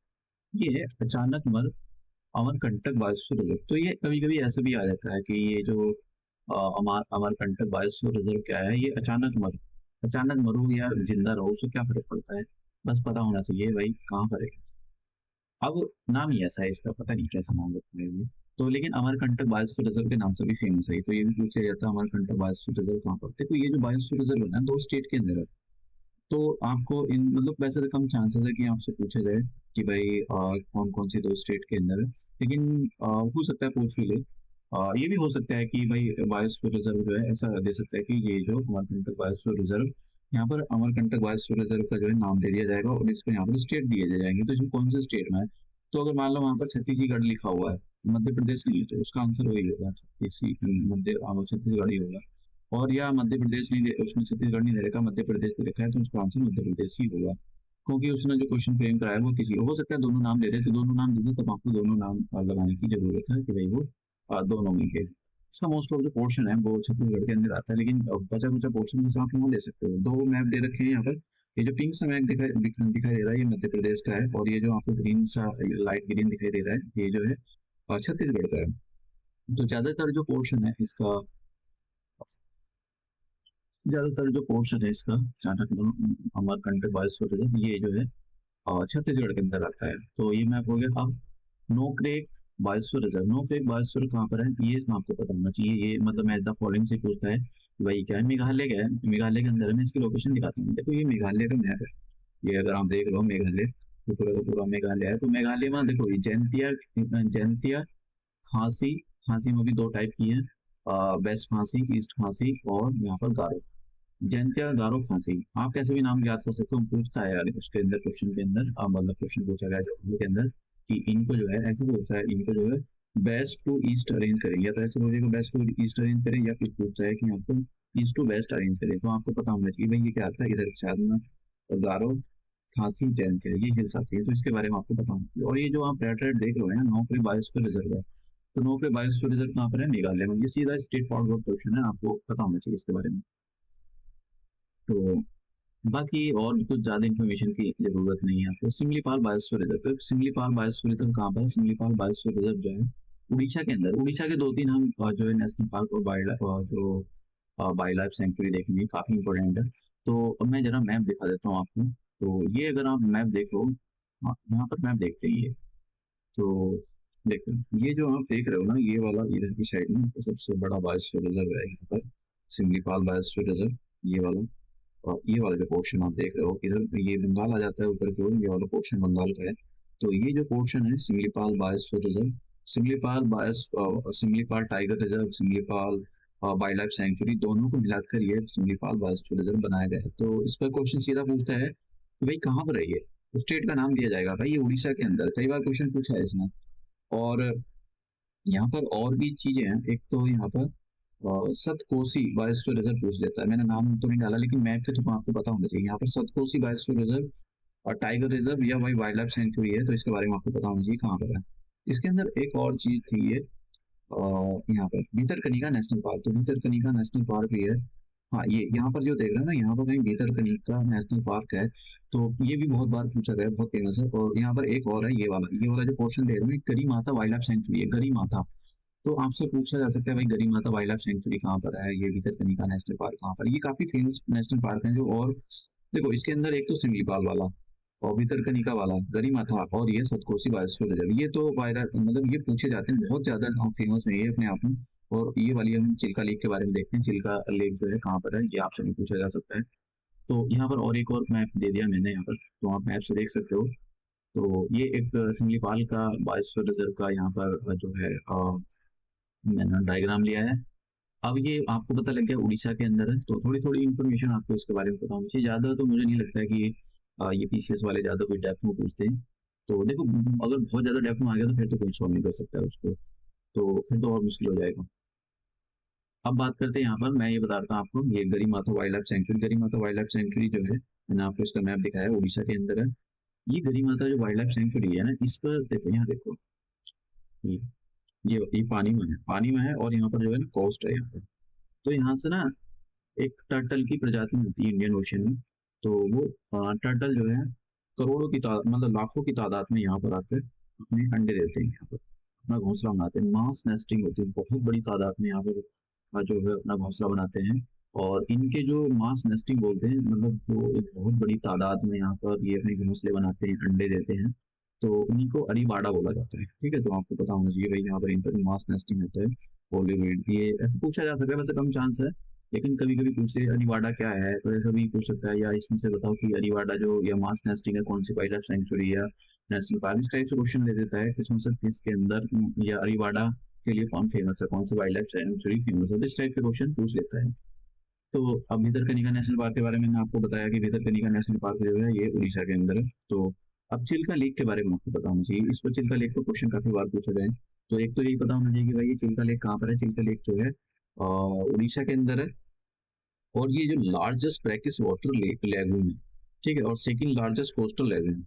ये है अचानक मर अमरकंटक बायोस्फीयर रिजर्व। तो ये कभी कभी ऐसे भी आ जाता है कि ये जो अमरकंटक बायोस्फीयर रिजर्व क्या है, ये अचानक मरो या जिंदा रहो, उससे क्या फर्क पड़ता है, बस पता होना चाहिए भाई कहाँ पर है। अब नाम ही ऐसा है इसका, पता नहीं कैसा नाम रखा है ये। तो लेकिन अमरकंटक बायोस्फीयर रिजर्व के नाम से भी फेमस है, तो ये भी पूछा जाता है अमरकंटक बायोस्फीयर रिजर्व कहाँ पर। देखो, ये जो बायोस्फीयर रिजर्व है ना, दो स्टेट के अंदर है। तो आपको इन मतलब वैसे तो कम चांसेस है कि आपसे पूछा जाए कि भाई कौन कौन सी दो स्टेट के अंदर है, लेकिन हो सकता है पूछ भी ले। ये भी हो सकता है कि भाई बायोस्फीयर रिजर्व जो है ऐसा दे सकता है कि ये जो अमरकंटक बायोस्फीयर रिजर्व, यहाँ पर अमरकंटक बायोस्फीयर रिजर्व का जो है नाम दे दिया जाएगा और इसको यहाँ पर स्टेट दिए जाएंगे। तो इसमें कौन से स्टेट में है, तो अगर मान लो वहाँ पर छत्तीसगढ़ लिखा हुआ है, मध्य प्रदेश नहीं है, तो उसका आंसर वही होगा, छत्तीसगढ़ ही होगा। और या मध्य प्रदेश नहीं उसमें छत्तीसगढ़ नहीं दे रखा, मध्य प्रदेश पे लिखा है, तो उसका आंसर मध्य प्रदेश ही होगा। क्योंकि उसने जो क्वेश्चन फ्रेम कराया वो किसी हो सकता है दोनों नाम दे दे, तो दोनों नाम दे दे, तब आपको दोनों नाम लगाने की जरूरत है कि भाई वो दोनों में के। इसका मोस्ट ऑफ जो पोर्शन है वो छत्तीसगढ़ के अंदर आता है, लेकिन बचा कुचा पोर्शन जैसे आप वहाँ दे सकते हो। दो मैप दे रखे हैं यहाँ पर। ये जो पिंक सा मैप दिखाई दे रहा है, ये मध्य प्रदेश का है, और ये जो आपको ग्रीन सा लाइट ग्रीन दिखाई दे रहा है, ये जो है छत्तीसगढ़ का है। तो ज्यादातर जो पोर्शन है इसका, चाणक्य अमरकंटक बायोस्फीयर रिजर्व, ये जो है छत्तीसगढ़ के अंदर आता है। तो ये मैप हो गया। अब Nokrek biosphere reserve, Nokrek biosphere कहाँ पर है, ये इसमें आपको पता होना चाहिए। ये मतलब मैं द फॉलोइंग से पूछता है कि भाई क्या है, मेघालय क्या है, मेघालय के अंदर मैं इसकी लोकेशन दिखाता हूँ। देखो, ये मेघालय का मैप है, ये अगर आप देख लो मेघालय, तो पूरा का पूरा मेघालय है। तो मेघालय में देखो, ये जैंतिया खांसी, खांसी में भी दो टाइप की है, वेस्ट खांसी, ईस्ट खांसी, और यहाँ पर गारो। जयंतिया गारो फांसी, आप कैसे भी नाम याद कर सकते हो, पूछता है यार उसके अंदर, क्वेश्चन के अंदर मतलब क्वेश्चन पूछा गया जो के अंदर कि इनको जो है ऐसे पूछता है, इनको जो है वेस्ट टू ईस्ट अरेंज करें, या तो ऐसे बोलेगा वेस्ट टू ईस्ट अरेंज करें, या फिर पूछता है कि आपको ईस्ट टू वेस्ट अरेंज करें। तो आपको पता होना चाहिए भाई ये क्या आता है, इधर शायद में और गारो खांसी जयंतिया ये हिल्स आती है, तो इसके बारे में आपको पता होना चाहिए। और ये जो आप रेड रेड देख रहे हो ना, नौकरी बायोस्फीयर रिजर्व है, तो नौकरी बायोस्फीयर रिजर्व कहाँ पर है, मेघालय में। ये सीधा स्टेट फॉरवर्ड क्वेश्चन है, आपको पता होना चाहिए इसके बारे में। तो बाकी और कुछ ज्यादा इन्फॉर्मेशन की जरूरत नहीं है आपको। सिमलीपाल बायोस्फीयर रिजर्व, तो सिमलीपाल बायोस्फीयर रिजर्व कहाँ पर है, सिमलीपाल बायोस्फीयर रिजर्व जो है उड़ीसा के अंदर। उड़ीसा के दो तीन हम जो है नेशनल पार्क और वाइल्ड लाइफ सेंचुरी देखेंगे, काफी इंपॉर्टेंट है। तो अब मैं जरा मैप दिखा देता हूँ आपको। तो ये अगर आप मैप देखो, हाँ, यहाँ पर मैप देखते ही है। तो देखो, ये जो आप देख रहे हो ना, ये वाला इधर की साइड में तो सबसे बड़ा बायोस्फीयर रिजर्व है यहाँ पर, सिमलीपाल बायोस्फीयर रिजर्व, ये वाला। और ये वाला जो पोर्शन आप देख रहे हो इधर, ये बंगाल आ जाता है ऊपर की ओर, ये वाला पोर्शन बंगाल का है। तो ये जो पोर्शन है Similipal biosphere reserve, Similipal tiger reserve, Similipal wild life sanctuary, दोनों को मिलाकर ये सिमलीपाल बायोस्फीयर रिजर्व बनाया गया है। तो इस पर क्वेश्चन सीधा पूछता है कि भाई कहाँ पर है ये, तो स्टेट का नाम दिया जाएगा, भाई ये उड़ीसा के अंदर। कई बार क्वेश्चन पूछा है इसने। और यहाँ पर और भी चीजें हैं, एक तो यहाँ पर सतकोसी बायोस्फीयर रिजर्व पूछ लेता है। मैंने नाम तो नहीं डाला, लेकिन मैप पे तो आपको पता होना चाहिए। यहाँ पर सतकोसी बायोस्फीयर रिजर्व और टाइगर रिजर्व या वही वाइल्ड लाइफ सेंचुरी है, तो इसके बारे में आपको पता होना चाहिए कहाँ पर है। इसके अंदर एक और चीज थी ये, यहाँ पर भीतरकनिका नेशनल पार्क, तो भीतरकनिका नेशनल पार्क भी है। हाँ, ये यहाँ पर जो देख रहे हैं ना, यहाँ पर कहीं भीतरकनिका नेशनल पार्क है। तो ये भी बहुत बार पूछा गया है, बहुत फेमस है। और यहाँ पर एक और है, ये वाला जो पोर्शन देख रहे हैं, गरी माता वाइल्ड लाइफ सेंचुरी है, गरी माता। तो आपसे पूछा जा सकता है भाई गरी माता वाइल्ड लाइफ सेंचुरी कहाँ पर है, ये भीतरकनिका नेशनल पार्क कहाँ पर है? ये काफी फेमस नेशनल पार्क है जो। और देखो इसके अंदर एक तो सिमलीपाल वाला और भीतरकनिका वाला, गरी माता और ये सतकोसी बायोस्फीयर रिजर्व, ये तो वायरल मतलब ये पूछे जाते हैं, बहुत ज्यादा फेमस है ये अपने आप में। और ये वाली हम चिल्का लेक के बारे में देखते हैं, चिल्का लेक जो है कहाँ पर है, ये आपसे भी पूछा जा सकता है। तो यहाँ पर और एक और मैप दे दिया मैंने यहाँ पर, तो आप मैप से देख सकते हो। तो ये एक सिमलीपाल का बायोस्फीयर रिजर्व का यहाँ पर जो है मैंने डायग्राम लिया है। अब ये आपको पता लग गया उड़ीसा के अंदर है, तो थोड़ी थोड़ी इन्फॉर्मेशन आपको इसके बारे में पता होनी चाहिए। ज्यादा तो मुझे नहीं लगता है कि ये पीसीएस वाले ज्यादा कोई डेप्थ में पूछते हैं। तो देखो अगर बहुत ज्यादा डेप्थ में आ गया तो फिर तो कोई सॉल्व नहीं कर सकता है उसको, तो फिर तो और मुश्किल हो जाएगा। अब बात करते हैं यहाँ पर, मैं ये बताता हूँ आपको, ये गरी माता वाइल्ड लाइफ सेंचुरी, गरी माता वाइल्ड लाइफ सेंचुरी जो है मैंने आपको इसका मैप दिखाया है, उड़ीसा के अंदर है। ये गरी माता जो वाइल्ड लाइफ सेंचुरी है ना, इस पर देखो, यहाँ देखो, ये ये पानी में है और यहाँ पर जो है ना कोस्ट है यहाँ पर। तो यहाँ से ना एक टर्टल की प्रजाति मिलती है इंडियन ओशन में। तो वो टर्टल जो है करोड़ों की तादाद, मतलब लाखों की तादाद में यहाँ पर आकर अपने अंडे देते हैं, यहाँ पर अपना घोंसला बनाते हैं। मास नेस्टिंग होती है, बहुत बड़ी तादाद में यहाँ पर जो है अपना घोंसला बनाते हैं। और इनके जो मास नेस्टिंग बोलते हैं, मतलब जो एक बहुत बड़ी तादाद में यहाँ पर ये अपने घोंसले बनाते हैं, अंडे देते हैं, तो उन्हीं को अरीवाड़ा बोला जाता है। ठीक है, तो आपको पता होना चाहिए भाई, यहाँ पर इनका मास नेस्टिंग होता है। बॉलीवुड ये ऐसे पूछा जा सकता है, वैसे कम चांस है, लेकिन कभी कभी पूछे अरीवाड़ा क्या है, तो ऐसा भी पूछ सकता है। या इसमें से बताओ कि अरीवाड़ा जो या मास नेस्टिंग है कौन सी वाइल्ड लाइफ सेंचुरी या नेशनल पार्क, इस टाइप से क्वेश्चन ले देता है। इसमें से इसके अंदर या अरीवाड़ा के लिए कौन फेमस है, कौन सी वाइल्ड लाइफ सेंचुरी फेमस है, इस टाइप के क्वेश्चन पूछ लेता है। तो अब भीतरकनिका नेशनल पार्क के बारे में मैंने आपको बताया कि भीतरकनिका नेशनल पार्क जो है ये उड़ीसा के अंदर है। तो अब चिल्का लेक के बारे में आपको पता होना चाहिए, इस पर चिल्का लेक को क्वेश्चन काफी बार पूछा गया है। तो एक तो यही पता होना चाहिए कि भाई ये चिल्का लेक कहाँ पर है। चिल्का लेक जो है उड़ीसा के अंदर है। और ये जो largest brackish water lake lagoon है, ठीक है, और सेकंड लार्जेस्ट कोस्टल लैगून,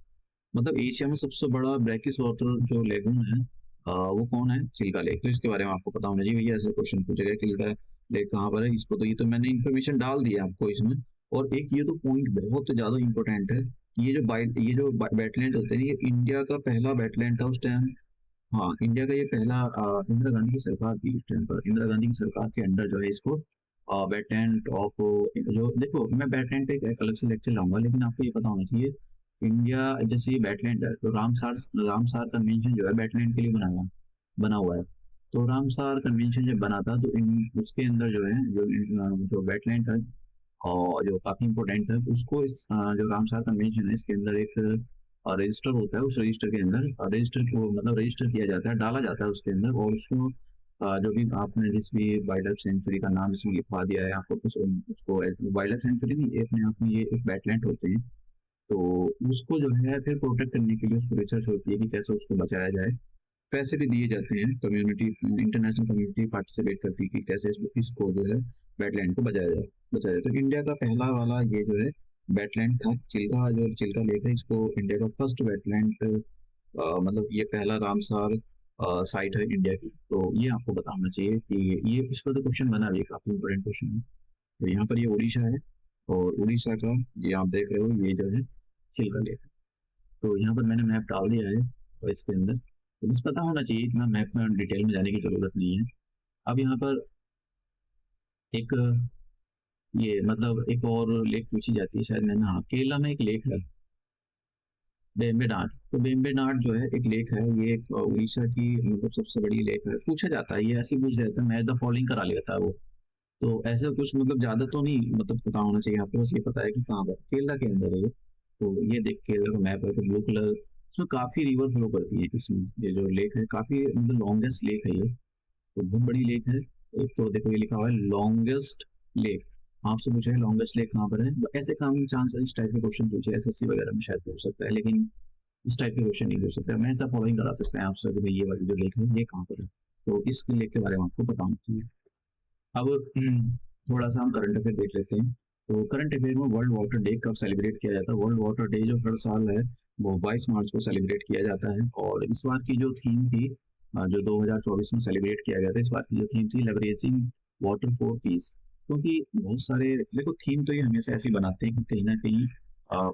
मतलब एशिया में सबसे बड़ा ब्रैकिश वाटर जो लैगून है, वो कौन है? चिल्का लेक। तो इसके बारे में आपको पता होना चाहिए भैया, ऐसे क्वेश्चन पूछेगा चिल्का लेक कहाँ पर है। इसको तो ये तो मैंने इन्फॉर्मेशन डाल दी है आपको इसमें। और एक ये तो पॉइंट बहुत ज्यादा इंपॉर्टेंट है, ये जो वेटलैंड होते हैं, ये इंडिया का पहला वेटलैंड था उस टाइम। हाँ, इंडिया का ये पहला इंदिरा गांधी की सरकार थी उस टाइम पर, इंदिरा गांधी की सरकार के अंडर जो है इसको वेटलैंड ऑफ, जो देखो मैं वेटलैंड पे एक अलग से लेक्चर लाऊंगा, लेकिन आपको ये पता होना चाहिए इंडिया जैसे ये वेटलैंड है, तो रामसार कन्वेंशन जो है वेटलैंड के लिए बना हुआ है। तो रामसार कन्वेंशन जब बना था, तो उसके अंदर जो है जो वेटलैंड है और जो काफी इंपॉर्टेंट है, उसको जो रामसार कन्वेंशन है इसके अंदर एक रजिस्टर होता है। उस रजिस्टर के अंदर रजिस्टर को मतलब रजिस्टर किया जाता है, डाला जाता है उसके अंदर। और उसको जो भी आपने जिस भी वाइल्ड लाइफ सेंचुरी का नाम इसमें लिखवा दिया है आपको, उसको वाइल्ड लाइफ सेंचुरी नहीं, ये अपने आप में ये एक वेटलैंड होते हैं। तो उसको जो है फिर प्रोटेक्ट करने के लिए उसको रिसर्च होती है कि कैसे उसको बचाया जाए। पैसे भी दिए जाते हैं, कम्युनिटी इंटरनेशनल कम्युनिटी पार्टिसिपेट करती है कि कैसे इसको जो है वेटलैंड को बचाया जाए। तो इंडिया का पहला वाला ये जो है वेटलैंड था चिल्का, जो चिल्का लेक है, इसको इंडिया का फर्स्ट वेटलैंड, मतलब ये पहला रामसार साइट है इंडिया की। तो ये आपको बताना चाहिए कि ये इस पर तो क्वेश्चन बना भी है, काफी इंपॉर्टेंट क्वेश्चन है। तो यहाँ पर ये उड़ीसा है, और उड़ीसा का ये आप देख रहे हो, ये जो है चिल्का लेक। तो यहाँ पर मैंने मैप डाल दिया है और इसके अंदर तो बस पता होना चाहिए, इतना मैप में डिटेल में जाने की जरूरत नहीं है। अब यहाँ पर एक ये मतलब एक और लेक पूछी जाती है शायद, मैंने, हाँ, केरला में एक लेक है बेम्बे नाड। तो बेम्बे नाड जो है एक लेक है, ये एक उड़ीसा की मतलब सबसे बड़ी लेक है। पूछा जाता है, ये ऐसे पूछ जाता है, मैं द फॉलोइंग करा लेता है वो। तो ऐसा कुछ मतलब ज्यादा तो नहीं मतलब पता होना चाहिए आपको, बस ये पता है कि कहाँ पर केरला के अंदर है ये। तो ये देख केरला का मैप है, तो ब्लू कलर, इसमें काफी रिवर फ्लो करती है इसमें। ये जो लेक है काफी मतलब लॉन्गेस्ट लेक है ये, तो बहुत बड़ी लेक है। एक तो देखो ये लिखा हुआ है लॉन्गेस्ट लेक, आपसे पूछा है लॉन्गेस्ट लेक कहाँ पर है। तो ऐसे काम चांस इस टाइप के क्वेश्चन पूछे एसएससी वगैरह में शायद पूछ सकता है, लेकिन इस टाइप के क्वेश्चन नहीं पूछ सकता। मैं तो फॉलोइंग करा सकते हैं आपसे कि भाई ये वाली जो लेक है ये कहाँ पर है, तो इस लेक के बारे में आपको पता होना चाहिए। अब थोड़ा सा हम करंट अफेयर देख लेते हैं। तो करंट अफेयर में वर्ल्ड वाटर डे कब सेलिब्रेट किया जाता है? वर्ल्ड वाटर डे जो हर साल है वो 22 मार्च को सेलिब्रेट किया जाता है। और इस बार की जो थीम थी, जो 2024 में सेलिब्रेट किया गया था, इस बार की जो थीम थी लेवरेजिंग वाटर फॉर पीस। क्योंकि बहुत सारे, देखो थीम तो ये हमेशा ऐसी बनाते हैं कि कहीं ना कहीं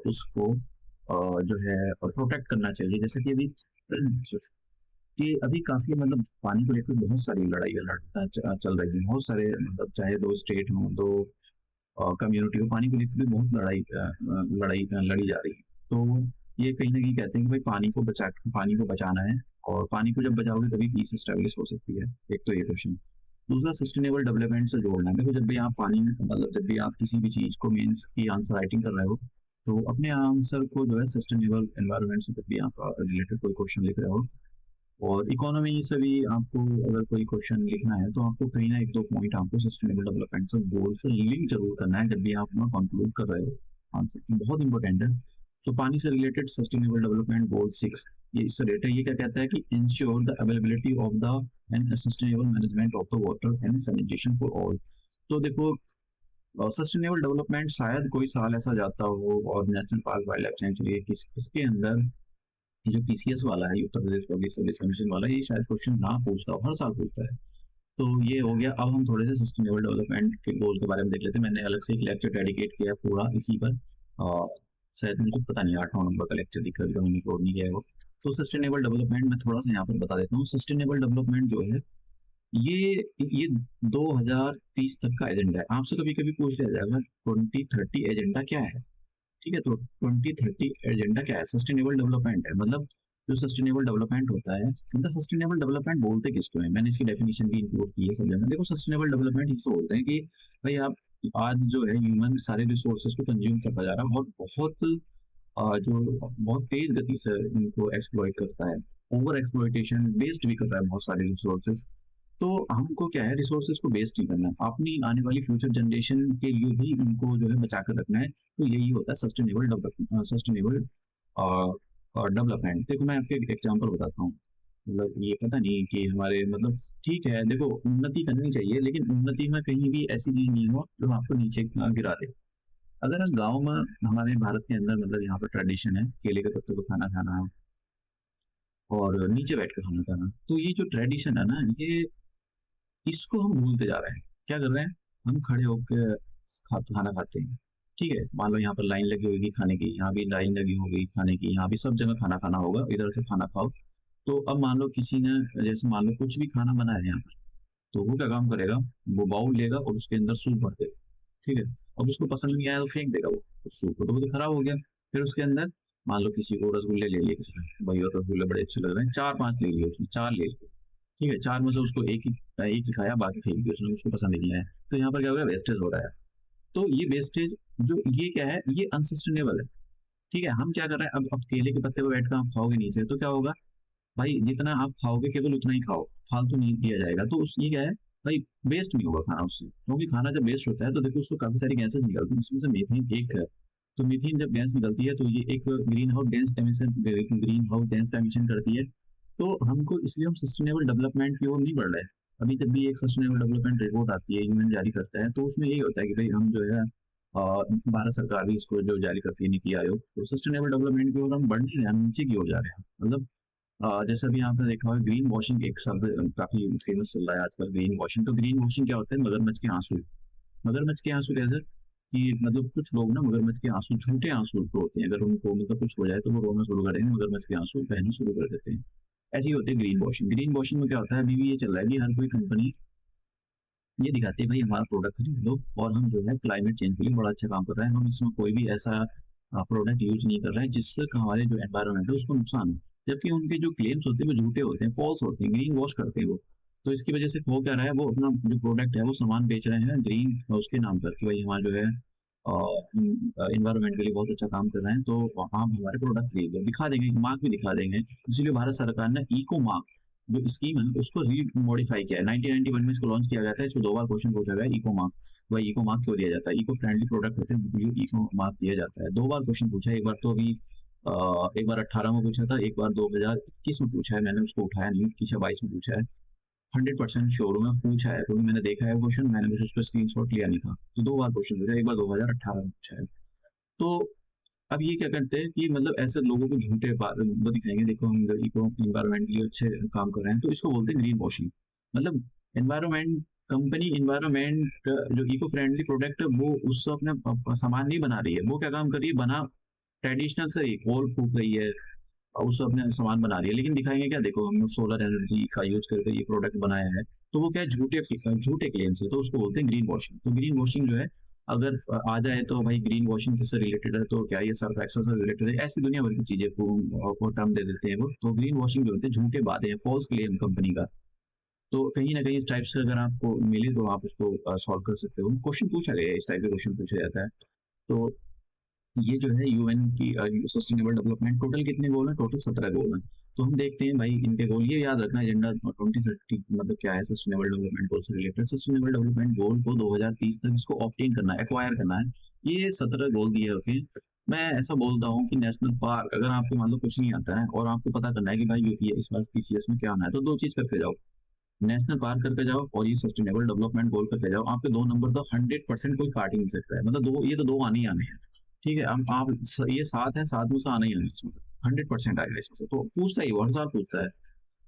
उसको जो है प्रोटेक्ट करना चाहिए। जैसे कि अभी कि अभी काफी मतलब पानी को लेकर बहुत सारी लड़ाई चल रही है। बहुत सारे मतलब चाहे दो स्टेट हो, दो कम्युनिटी हो, पानी को लेकर भी बहुत लड़ी जा रही है। तो ये कहीं ना कहीं कहते हैं कि भाई पानी को बचाना है, और पानी को जब बचाओगे तभी पीस स्टैब्लिश हो सकती है। एक तो ये क्वेश्चन। दूसरा, सस्टेनेबल डेवलपमेंट से जोड़ना है। देखो जब भी आप पानी में मतलब जब भी आप किसी भी चीज को मेंस की आंसर राइटिंग कर रहे हो, तो अपने आंसर को जो है सस्टेनेबल एनवायरनमेंट से जब भी आप रिलेटेड कोई क्वेश्चन लिख रहे हो, और इकोनॉमी से भी आपको अगर कोई क्वेश्चन लिखना है, तो आपको कहीं ना एक दो पॉइंट आपको सस्टेनेबल डेवलपमेंट से गोल से लिंक जरूर करना है जब भी आप अपना कंक्लूड कर रहे हो आंसर। बहुत इंपॉर्टेंट है। तो पानी से रिलेटेड सस्टेनेबल डेवलपमेंट गोल 6, ये इससे रिलेटेड है। ये क्या कहता है कि ensure the availability of the end sustainable management of the water and sanitation for all. तो देखो सस्टेनेबल डेवलपमेंट शायद कोई साल ऐसा जाता हो और national park wild life century इसके अंदर जो पीसीएस वाला है, Uttar Pradesh public service commission वाला, ये शायद क्वेश्चन ना पूछता हो, हर साल पूछता है। तो ये हो गया। अब हम थोड़े से सस्टेनेबल डेवलपमेंट के गोल के बारे में देख लेते हैं। मैंने अलग से एक लेक्चर डेडिकेट किया पूरा इसी पर, शायद मुझे पता नहीं 8वां नंबर का लेक्चर दिख रहा है, मैंने अपलोड नहीं किया है वो। तो सस्टेनेबल डेवलपमेंट मैं थोड़ा सा यहाँ पर बता देता हूँ। सस्टेनेबल डेवलपमेंट जो है, ये 2030 तक का एजेंडा है। आपसे कभी कभी पूछ लिया जाएगा 2030 एजेंडा क्या है। ठीक है, तो 2030 एजेंडा क्या है? सस्टेनेबल डेवलपमेंट है। मतलब जो सस्टेनेबल डेवलपमेंट होता है, मतलब सस्टेनेबल डेवलपमेंट बोलते किसको है, मैंने इसकी डेफिनेशन भी इंक्लूड की है सब जगह। देखो सस्टेनेबल डेवलपमेंट इसको बोलते हैं कि भाई आप आज जो है ह्यूमन सारे रिसोर्सेज को कंज्यूम करता जा रहा है, और बहुत जो बहुत तेज गति से इनको एक्सप्लॉइट करता है। ओवर एक्सप्लॉइटेशन, वेस्ट भी कर रहा है बहुत सारे रिसोर्सेज। तो हमको क्या है, रिसोर्सेज को वेस्ट नहीं करना, अपनी आने वाली फ्यूचर जनरेशन के लिए भी उनको जो है बचा कर रखना है। तो यही होता है सस्टेनेबल डेवलपमेंट। डेवलपमेंट देखो मैं आपको एक एग्जांपल बताता हूँ। मतलब ये पता नहीं कि हमारे मतलब ठीक है, देखो उन्नति करनी चाहिए, लेकिन उन्नति में कहीं भी ऐसी चीज नहीं हो जो आपको नीचे गिरा दे। अगर हम गाँव में, हमारे भारत के अंदर मतलब यहाँ पर ट्रेडिशन है केले के पत्ते को खाना खाना और नीचे बैठ कर खाना खाना, तो ये जो ट्रेडिशन है ना, ये इसको हम भूलते जा रहे हैं। क्या कर रहे हैं, हम खड़े होकर खाना खाते हैं। ठीक है, मान लो यहाँ पर लाइन लगी होगी खाने की, यहाँ भी लाइन लगी होगी खाने की, यहाँ भी सब जगह खाना खाना होगा, इधर से खाना खाओ। तो अब मान लो किसी ने, जैसे मान लो कुछ भी खाना बनाया है यहाँ पर, तो वो क्या काम करेगा, वो बाउल लेगा और उसके अंदर सूप भर देगा। ठीक है, अब उसको पसंद नहीं आया तो फेंक देगा वो सूप को, तो वो तो खराब हो गया। फिर उसके अंदर मान लो किसी को रसगुल्ले ले लिए, किसी ने भाई और रसगुल्ले बड़े अच्छे लग रहे हैं, चार पांच ले लिए, उसने चार ले लिए। ठीक है, चार में से उसको एक ही खाया, बाकी फेंक दिया उसने, उसको पसंद नहीं आया। तो यहाँ पर क्या हो गया, वेस्टेज हो रहा है। तो ये वेस्टेज जो ये क्या है, ये अनसस्टेनेबल है। ठीक है, हम क्या कर रहे हैं, अब केले के पत्ते को बैठ कर आप खाओगे नीचे, तो क्या होगा भाई, जितना आप खाओगे केवल उतना ही खाओ, फालतू नहीं दिया जाएगा। तो उस ये क्या है भाई, वेस्ट नहीं होगा खाना उससे, क्योंकि खाना जब वेस्ट होता है तो देखो उसको काफी सारी गैसेस निकलती है, जिसमें से मीथेन एक है। तो मीथेन जब गैस निकलती है, तो ये एक ग्रीन हाउस गैस का एमिशन करती है। तो हमको इसलिए हम सस्टेनेबल डेवलपमेंट की ओर नहीं बढ़ रहे हैं। अभी जब भी एक सस्टेनेबल डेवलपमेंट रिपोर्ट आती है, यूएन जारी करता है, तो उसमें यही होता है कि भाई हम जो है भारत सरकार भी इसको जो जारी करती है, नीति आयोग, तो सस्टेनेबल डेवलपमेंट की ओर हम बढ़ नहीं रहे हैं, हम नीचे की ओर जा रहे हैं। मतलब जैसा भी आपने देखा होगा, ग्रीन वॉशिंग एक शब्द काफी फेमस चल रहा है आजकल, ग्रीन वॉशिंग। तो ग्रीन वॉशिंग क्या होता है, मगरमच्छ के आंसू। मगरमच्छ के आंसू कैसे, कि मतलब कुछ लोग ना मगरमच्छ के आंसू, झूठे आंसू तो होते हैं, अगर उनको मतलब कुछ हो जाए तो वो रोना शुरू करेंगे, मगरमच्छ के आंसू बहना शुरू कर देते हैं। ऐसी होती है ग्रीन वॉशिंग। ग्रीन वॉशिंग में क्या होता है, अभी भी ये चल रहा है कि हर कोई कंपनी ये दिखाती है भाई हमारा प्रोडक्ट खरीद लो, और हम जो है क्लाइमेट चेंज के लिए बड़ा अच्छा काम कर रहे हैं, हम इसमें कोई भी ऐसा प्रोडक्ट यूज नहीं कर रहे हैं जिससे हमारे जो एनवायरमेंट है उसको नुकसान हो। जबकि उनके जो क्लेम्स होते हैं वो झूठे होते हैं, फॉल्स होते हैं, ग्रीन वॉश करते हैं वो। तो इसकी वजह से हो क्या रहा है, वो अपना जो प्रोडक्ट है वो सामान बेच रहे हैं ग्रीन उसके नाम पर, कि भाई हमारा जो है इन्वायरमेंट के लिए बहुत अच्छा काम कर रहे हैं, तो आप हमारे प्रोडक्ट खरीद लो, दिखा देंगे, मार्क भी दिखा देंगे। इसलिए भारत सरकार ने इको मार्क जो स्कीम है उसको री मॉडिफाई किया है। 1991 में इसको लॉन्च किया गया था। इसको 2 बार क्वेश्चन पूछा गया, इको मार्क। भाई इको मार्क क्यों दिया जाता है, इको फ्रेंडली प्रोडक्ट होते हैं, इको मार्क दिया जाता है। 2 बार क्वेश्चन पूछा है, एक बार तो अभी एक बार 18 में पूछा था, एक बार 2021 में पूछा है, मैंने उसको उठाया नहीं, 21 22 में पूछा है। 100% श्योर हूँ, मैं पूछा है क्योंकि मैंने देखा है क्वेश्चन, मैंने बस उस पर स्क्रीनशॉट लिया नहीं था। तो 2 बार क्वेश्चन पूछा, एक बार 2018 में पूछा है। तो अब ये क्या करते हैं कि मतलब ऐसे लोगों को झूठे वो दिखाएंगे, देखो हम इको इन्वायरमेंट के लिए अच्छे काम कर रहे हैं, तो इसको बोलते हैं ग्रीन वॉशिंग। मतलब एनवायरमेंट कंपनी इन्वायरमेंट जो इको फ्रेंडली प्रोडक्ट है वो उससे अपने सामान नहीं बना रही है, वो क्या काम कर रही है, बना ट्रेडिशनल से ही कोल फूक रही है और उससे अपने सामान बना रही है, लेकिन दिखाएंगे क्या, देखो हमने सोलर एनर्जी का यूज करके ये प्रोडक्ट बनाया है। तो वो क्या है, झूठे क्लेम्स है, तो उसको बोलते हैं ग्रीन वॉशिंग। तो ग्रीन वॉशिंग जो है, अगर आ जाए तो भाई ग्रीन वॉशिंग किससे रिलेटेड है, तो क्या ये सर्फ एक्सेल से रिलेटेड है, ऐसी दुनिया भर की चीजें को टर्म दे देते हैं वो। तो ग्रीन वॉशिंग जो होते हैं झूठे वादे हैं, फॉल्स क्लेम कंपनी का। तो कहीं ना कहीं इस टाइप से अगर आपको मिले तो आप उसको सॉल्व कर सकते हो, क्वेश्चन पूछा गया है, इस टाइप के क्वेश्चन पूछा जाता है। तो ये जो है यूएन की सस्टेनेबल डेवलपमेंट, टोटल कितने गोल हैं, टोटल 17 गोल हैं। तो हम देखते हैं भाई इनके गोल, ये याद रखना एजेंडा 2030 मतलब क्या है, सस्टेनेबल डेवलपमेंट गोल से रिलेटेड। सस्टेनेबल डेवलपमेंट गोल को 2030 तक इसको ऑब्टेन करना है, एक्वायर करना है। ये 17 गोल दिए होते हैं। मैं ऐसा बोलता हूँ कि नेशनल पार्क, अगर आपको मान लो कुछ नहीं आता है और आपको पता करना है कि भाई ये इस बार पीसीएस में क्या आना है, तो दो चीज करके जाओ, नेशनल पार्क करके जाओ और ये सस्टेनेबल डेवलपमेंट गोल करके जाओ। आपके 2 नंबर तो 100% कोई काट ही नहीं सकता है, मतलब दो, ये तो 2 आने ही आने हैं। ठीक है, अब आप ये 7 है, 7 में से आना ही आना है इसमें से, 100% आएगा इसमें से, तो पूछता ही वो हर साल पूछता है।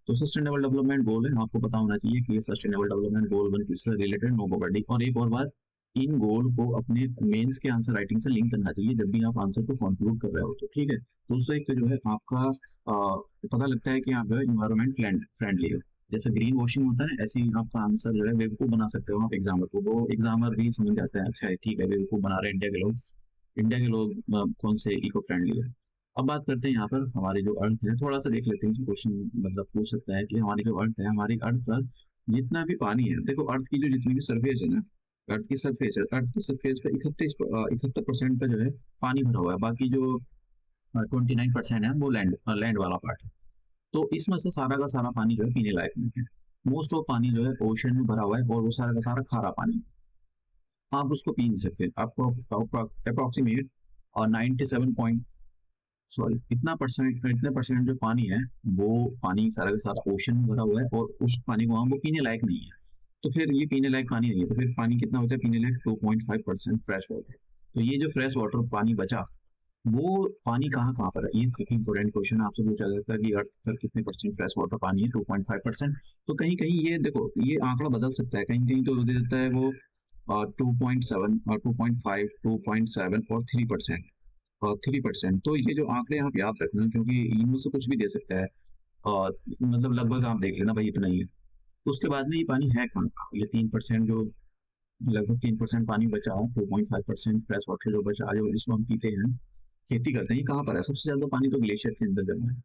तो सस्टेनेबल डेवलपमेंट गोल है, आपको पता होना चाहिए कि ये सस्टेनेबल डेवलपमेंट गोल 1 किससे रिलेटेड, नो बॉडी। और एक और बात, इन गोल को अपने मेंस के आंसर राइटिंग से लिंक करना चाहिए जब भी आप आंसर को कंक्लूड कर रहे हो, तो ठीक है। तो उससे एक जो है आपका पता लगता है कि आप जो है इन्वायरमेंट फ्रेंडली हो। जैसे ग्रीन वॉशिंग होता है, ऐसे ही आपका आंसर जो है बेवकूफ बना सकते हो आप एग्जामर को, वो एग्जामर भी समझ जाता है, अच्छा है ठीक है बेवकूफ बना रहे हैं इंडिया के लोग, इंडिया के लोग कौन से इको फ्रेंडली है। अब बात करते हैं यहाँ पर हमारे जो अर्थ है, थोड़ा सा देख लेते हैं क्वेश्चन, मतलब पूछ सकता है कि हमारी जो अर्थ है, हमारी अर्थ पर जितना भी पानी है, देखो अर्थ की जो जितनी भी सरफेस है ना, अर्थ की सरफेस है, अर्थ की सरफेस पे 71% का जो है पानी भरा हुआ है, बाकी जो 29% है वो लैंड लैंड वाला पार्ट है। तो इसमें से सारा का सारा पानी जो है पीने लायक नहीं है। मोस्ट ऑफ पानी जो है ओशन में भरा हुआ है और वो सारा का सारा खारा पानी है। आप उसको पी नहीं सकते। आपको अप्रोक्सीमेट और 97 पॉइंट, सॉरी इतने परसेंट जो पानी है, वो पानी सारा का सारा ओशन में भरा हुआ है और उस पानी को वो पीने लायक नहीं है। तो फिर ये पीने लायक पानी नहीं है, तो फिर पानी कितना होता है पीने लायक, 2.5% फ्रेश वाटर। तो ये जो फ्रेश वाटर पानी बचा, वो पानी कहाँ कहाँ पर है, ये काफी इंपॉर्टेंट क्वेश्चन है, आपसे पूछा जाता है कि अर्थ पर कितने परसेंट फ्रेश वाटर पानी है, 2.5%। तो कहीं कहीं ये देखो, ये आंकड़ा बदल सकता है, कहीं कहीं तो दे देता है वो 2.7 और 2.5, 2.7 और 3%, 3%। तो ये जो आंकड़े आप याद रखना, क्योंकि इनमें से कुछ भी दे सकता है, और मतलब लगभग आप देख लेना भाई इतना ही है। उसके बाद में ये पानी है कहाँ का? ये 3% जो, लगभग 3% पानी बचा, 2.5% फ्रेश वाटर जो बचा, जो जिसको हम पीते हैं, खेती करते हैं, कहाँ पर है? सबसे ज्यादा पानी तो ग्लेशियर के अंदर जमा है।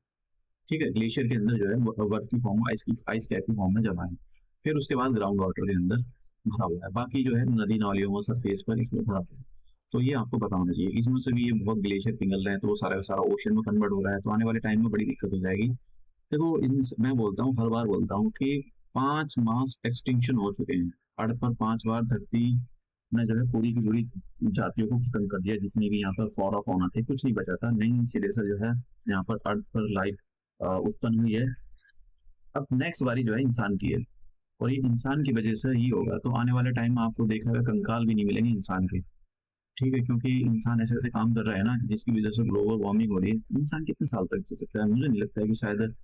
ठीक है, ग्लेशियर के अंदर जो है बर्फ की फॉर्म, आइस कैप की फॉर्म में जमा है। फिर उसके बाद ग्राउंड वाटर के अंदर भरा हुआ है, बाकी जो है नदी नालियों में सरफेस पर इसमें भरा हुआ है। तो ये आपको पता होना चाहिए, इसमें से भी ये बहुत ग्लेशियर पिघल रहे हैं, तो वो सारा का सारा ओशन में कन्वर्ट हो रहा है, तो आने वाले टाइम में बड़ी दिक्कत हो जाएगी। देखो मैं बोलता हूँ, हर बार बोलता हूँ कि 5 मास एक्सटिंक्शन हो चुके हैं अर्थ पर, 5 बार धरती ने जो है पूरी की पूरी जातियों को खत्म कर दिया, जितनी भी यहाँ पर फॉरा फौना थे, कुछ नहीं बचा था, नई सिरे से जो है यहाँ पर अर्थ पर लाइफ उत्पन्न हुई है। अब नेक्स्ट बारी जो है इंसान की है, और ये इंसान की वजह से ही होगा। तो आने वाले टाइम में आपको देखा होगा कंकाल भी नहीं मिलेंगे इंसान के। ठीक है, क्योंकि इंसान ऐसे ऐसे काम कर रहा है ना जिसकी वजह से ग्लोबल वार्मिंग हो रही है। इंसान कितने साल तक जी सकता है? मुझे नहीं लगता है कि शायद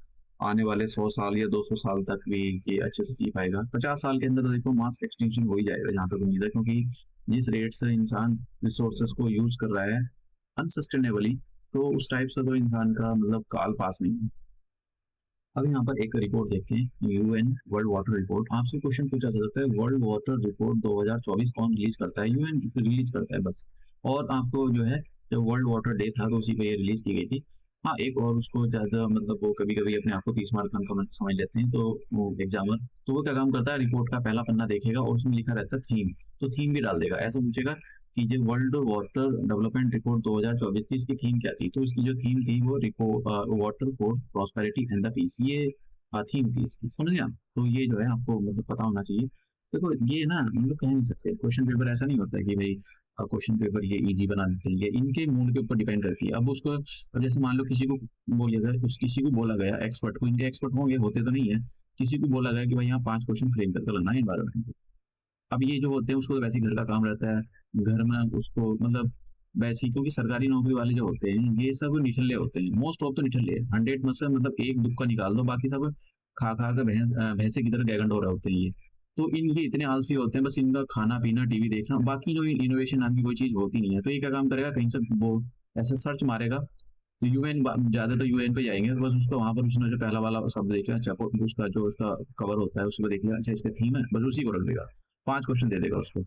आने वाले 100 साल या 200 साल तक भी ये अच्छे से जी पाएगा। 50 साल के अंदर तो देखो मास एक्सटिंक्शन हो ही जाएगा जहाँ तक उम्मीद है, क्योंकि जिस रेट से इंसान रिसोर्सेज को यूज कर रहा है अनसस्टेनेबली, तो उस टाइप से तो इंसान का मतलब काल पास नहीं है। अब यहाँ पर एक रिपोर्ट देखते हैं, यूएन वर्ल्ड वाटर रिपोर्ट। आपसे क्वेश्चन पूछा जा सकता है, वर्ल्ड वाटर रिपोर्ट 2024 कौन रिलीज करता है? यूएन रिलीज करता है बस। और आपको जो है, जब वर्ल्ड वाटर डे था तो उसी पे ये रिलीज की गई थी। हाँ, एक और उसको ज्यादा मतलब वो कभी कभी अपने आप को 30 मार्क का समझ लेते हैं, तो वो एग्जामर, तो वो क्या काम करता है, रिपोर्ट का पहला पन्ना देखेगा और उसमें लिखा रहता है थीम, तो थीम भी डाल देगा। ऐसा पूछेगा कि जो वर्ल्ड वाटर डेवलपमेंट रिपोर्ट 2024 थी, इसकी थीम क्या थी? तो इसकी जो थीम थी वो water for prosperity and the peace, ये थीम थी इसकी, समझ गया? तो ये जो है आपको मतलब पता होना चाहिए। देखो ये ना हम लोग कह नहीं सकते, क्वेश्चन पेपर ऐसा नहीं होता है कि भाई क्वेश्चन पेपर ये इजी बना देते हैं, ये इनके मूड के ऊपर डिपेंड करती है। अब उसको, अब जैसे मान लो किसी को बोलिएगा, किसी को बोला गया एक्सपर्ट को, इनके एक्सपर्ट होंगे, होते तो नहीं है, किसी को बोला गया कि भाई यहाँ 5 क्वेश्चन फ्रेम करके लाना है एनवायरनमेंट पे। अब ये जो होते हैं उसको वैसे ही घर का काम रहता है, घर में उसको मतलब वैसे ही, क्योंकि सरकारी नौकरी वाले जो होते हैं ये सब निठल्ले होते हैं, मोस्ट ऑफ तो निठल्ले हैं, 100 में से मतलब एक दुक्का निकाल दो, बाकी सब खा खा कर भैंसे की तरह गैगंड हो रहे होते हैं ये। तो इनके इतने आलसी होते हैं, बस इनका खाना पीना टीवी देखना, बाकी जो इनोवेशन नाम की कोई चीज होती नहीं है। तो ये क्या काम करेगा, कहीं से वो ऐसे सर्च मारेगा, तो यूएन ज्यादा तो यूएन पे जाएंगे, बस उसको वहां पर उसने जो पहला वाला शब्द देख लिया, अच्छा उसका जो उसका कवर होता है उसको देख लिया, अच्छा इसका थीम है, बस उसी को रख देगा, 5 क्वेश्चन दे देगा उसको।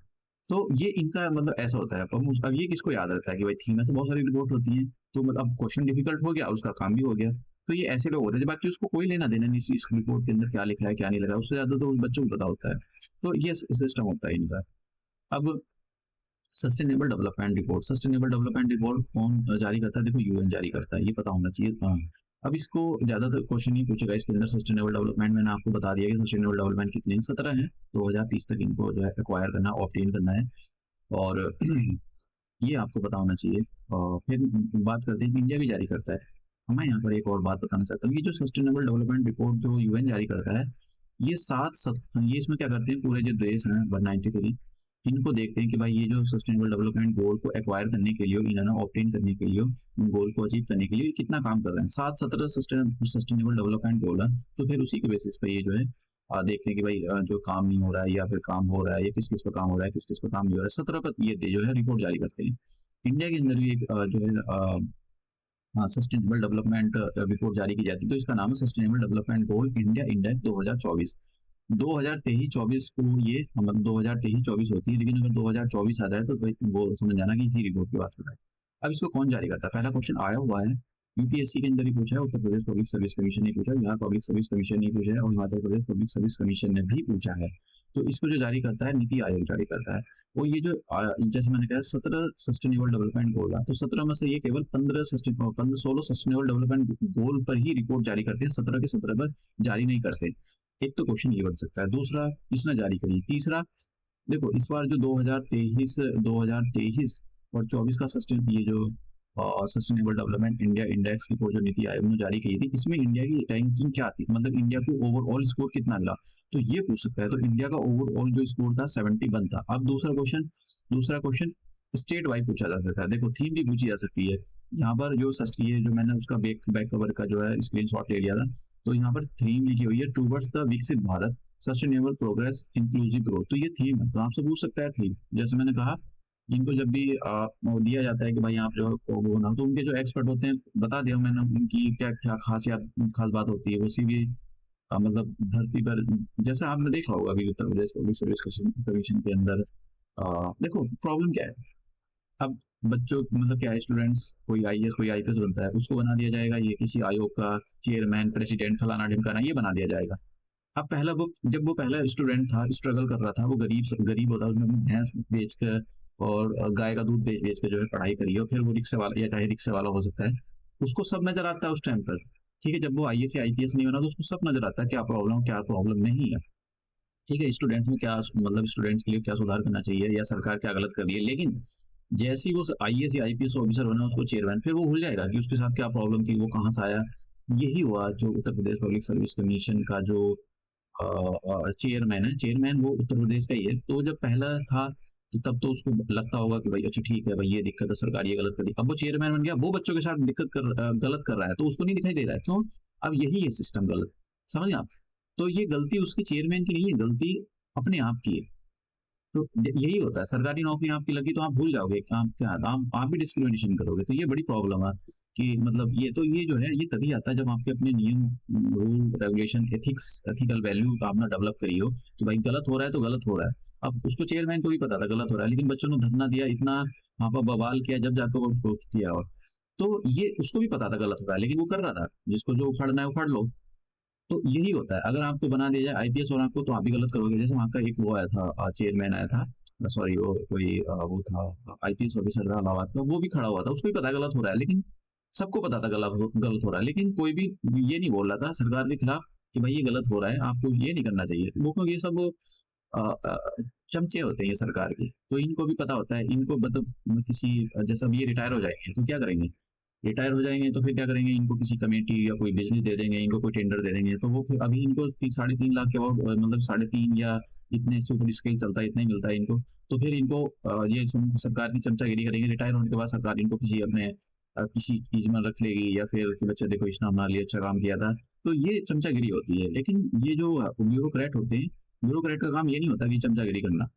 तो ये इनका मतलब ऐसा होता है। अब ये किसको याद रहता है कि भाई थीम से बहुत सारी रिपोर्ट होती है, तो मतलब अब क्वेश्चन डिफिकल्ट हो गया, उसका काम भी हो गया। तो ये ऐसे लोग होते हैं, बाकी उसको कोई लेना देना नहीं इस रिपोर्ट के अंदर क्या लिखा है क्या नहीं लिखा है, उससे ज्यादा तो उन बच्चों को पता होता है। तो ये सिस्टम होता है इनका। अब sustainable development report, sustainable development report कौन जारी करता है, देखो यूएन जारी करता है, ये पता होना चाहिए। हाँ, अब इसको ज्यादातर क्वेश्चन नहीं पूछेगा इसके अंदर। सस्टेनेबल डेवलपमेंट मैंने आपको बता दिया कि सस्टेनेबल डेवलपमेंट कितने 17 है, 2030 तक इनको जो है एक्वायर करना, ऑब्टेन करना है। और ये आपको पता होना चाहिए। और फिर बात करते हैं कि इंडिया भी जारी करता है। मैं यहाँ पर एक और बात बताना चाहता हूँ, ये जो सस्टेनेबल डेवलपमेंट रिपोर्ट जो यूएन जारी करता है, ये ये इसमें क्या करते हैं, पूरे जो देश हैं 193, इनको देखते हैं कि भाई ये जो सस्टेनेबल डेवलपमेंट गोल को एक्वायर करने के लिए, इन्होंने ऑब्टेन करने के लिए, उन गोल को अचीव करने के लिए कितना काम कर रहे हैं। 17 सस्टेनेबल डेवलपमेंट गोल है, तो फिर उसी के बेसिस पे ये जो है देखते हैं कि भाई जो काम नहीं हो रहा है या फिर काम हो रहा है, या किस किस पर काम हो रहा है, किस किस पर काम नहीं हो रहा है, 17 का ये जो है रिपोर्ट जारी करते हैं। इंडिया के अंदर भी एक जो है सस्टेनेबल डेवलपमेंट रिपोर्ट जारी की जाती है, तो इसका नाम है sustainable development goal India index 2024। 2023-24 को ये मतलब 2023-24 होती है, लेकिन अगर 2024 आ जाए तो वो समझ जाना कि इसी रिपोर्ट की बात हो रहा है। अब इसको कौन जारी करता है, पहला क्वेश्चन आया हुआ है, यूपीएससी के अंदर ही पूछा है, Uttar Pradesh public service commission ने पूछा है, बिहार पब्लिक सर्विस कमीशन ने पूछा है, और Himachal Pradesh public service commission ने भी पूछा है। तो इसको जो जारी करता है नीति आयोग जारी करता है। वो ये जो जैसे मैंने कहा 17 सस्टेनेबल डेवलपमेंट गोल है, तो 17 में से ये केवल 16 सस्टेनेबल डेवलपमेंट गोल पर ही रिपोर्ट जारी करते हैं, 17 के 17 पर जारी नहीं करते। एक तो क्वेश्चन ये बन सकता है। दूसरा, किसने जारी करी। तीसरा, देखो इस बार जो 2023 और 24 का ये जो sustainable development India index report जो नीति आयोग ने जारी की थी, इसमें इंडिया की रैंकिंग क्या थी, मतलब इंडिया को ओवरऑल स्कोर कितना मिला, तो ये पूछ सकता है। तो इंडिया का ओवरऑल जो स्कोर था 71 था। अब दूसरा क्वेश्चन स्टेट वाइज पूछा जा सकता है। देखो थीम भी पूछी जा सकती है। यहाँ पर जो ये जो मैंने उसका बैक कवर का जो है स्क्रीनशॉट ले लिया था, तो यहाँ पर थीम लिखी हुई है टूवर्ड्स द विकसित Bharat sustainable progress inclusive growth, तो ये थीम है। तो आपसे पूछ सकता है थीम, जैसे मैंने कहा इनको जब भी वो दिया जाता है कि भाई आप जो वो ना, तो उनके जो एक्सपर्ट होते हैं, बता दिया मैंने उनकी क्या क्या खास बात होती है। उसी भी मतलब धरती पर, जैसे आपने देखा होगा अभी Uttar Pradesh public service commission के अंदर देखो प्रॉब्लम क्या है। अब बच्चों मतलब क्या है, स्टूडेंट्स कोई आईएएस कोई आईपीएस बनता है, उसको बना दिया जाएगा ये किसी आयोग का चेयरमैन प्रेसिडेंट फलाना ढिमकाना, ये बना दिया जाएगा। अब पहला वो जब वो पहला स्टूडेंट था, स्ट्रगल कर रहा था, वो गरीब होता, उसने अपनी भैंस बेच कर और गाय का दूध बेच बेच कर जो है पढ़ाई करी, और फिर वो रिक्शे वाला या चाहे रिक्शे वाला हो सकता है, उसको सब नजर आता है उस टाइम पर। ठीक है, जब वो आईएएस या आईपीएस नहीं बना तो उसको सब नजर आता है क्या प्रॉब्लम नहीं है। ठीक है, स्टूडेंट्स में क्या मतलब स्टूडेंट्स के लिए क्या सुधार करना चाहिए या सरकार क्या गलत कर रही है, लेकिन जैसे ही वो आईएएस या आईपीएस ऑफिसर बना उसको चेयरमैन, फिर वो भूल जाएगा कि उसके साथ क्या प्रॉब्लम थी, वो कहाँ से आया। यही हुआ जो Uttar Pradesh public service commission का जो चेयरमैन है, चेयरमैन वो उत्तर प्रदेश का ही है। तो जब पहला था तो तब तो उसको लगता होगा कि भाई अच्छा ठीक है भाई ये दिक्कत है, सरकार ये गलत कर दी। अब वो चेयरमैन बन गया, वो बच्चों के साथ गलत कर रहा है, तो उसको नहीं दिखाई दे रहा है क्यों। अब यही है सिस्टम गलत, समझ आप। तो ये गलती उसके चेयरमैन की नहीं है, गलती अपने आप की है। तो यही होता है, सरकारी नौकरी आपकी लगी तो आप भूल जाओगे कि आप क्या, आप भी डिस्क्रिमिनेशन करोगे, तो ये बड़ी प्रॉब्लम है। कि मतलब ये जो है ये तभी आता है जब आपके अपने नियम rule regulation ethics ethical value का आपने डेवलप करी हो कि भाई गलत हो रहा है तो गलत हो रहा है। अब उसको चेयरमैन को भी पता था गलत हो रहा है, लेकिन बच्चों ने धरना दिया, इतना वहां पर बवाल किया, जब जाकर वो उसको किया। और तो ये उसको भी पता था गलत हो रहा है, लेकिन वो कर रहा था, जिसको जो उखाड़ना है उखाड़ लो। तो यही होता है, अगर आपको बना दिया जाए आईपीएस और आपको, तो आप भी गलत करोगे। जैसे वहाँ का एक वो आया था चेयरमैन आया था, सॉरी वो कोई वो था आईपीएस ऑफिसर था इलाहाबाद का, वो भी खड़ा हुआ था, उसको भी पता गलत हो रहा है, लेकिन सबको पता था गलत हो रहा है, लेकिन कोई भी ये नहीं बोल रहा था सरकार के खिलाफ कि भाई ये गलत हो रहा है, आपको ये नहीं करना चाहिए। वो क्योंकि ये सब अ, अ, चमचे होते हैं ये सरकार के, तो इनको भी पता होता है। इनको मतलब किसी जैसे अब ये रिटायर हो जाएंगे तो क्या करेंगे, रिटायर हो जाएंगे तो फिर क्या करेंगे, इनको किसी कमेटी या कोई बिजनेस दे देंगे, इनको कोई टेंडर दे देंगे, तो वो फिर अभी इनको 3.5 लाख के बाद मतलब 3.5 या इतने सुपर स्केल चलता है, इतना ही मिलता है इनको। तो फिर इनको ये सरकार की चमचागिरी करेंगे, रिटायर होने के बाद सरकार इनको किसी अपने किसी चीज में रख लेगी, या फिर कि बच्चा देखो इसने हमारे लिए अच्छा काम किया था। तो ये चमचागिरी होती है। लेकिन ये जो ब्यूरोक्रेट होते हैं, ब्यूरोक्रेट का काम ये नहीं होता कि चमचागिरी करना।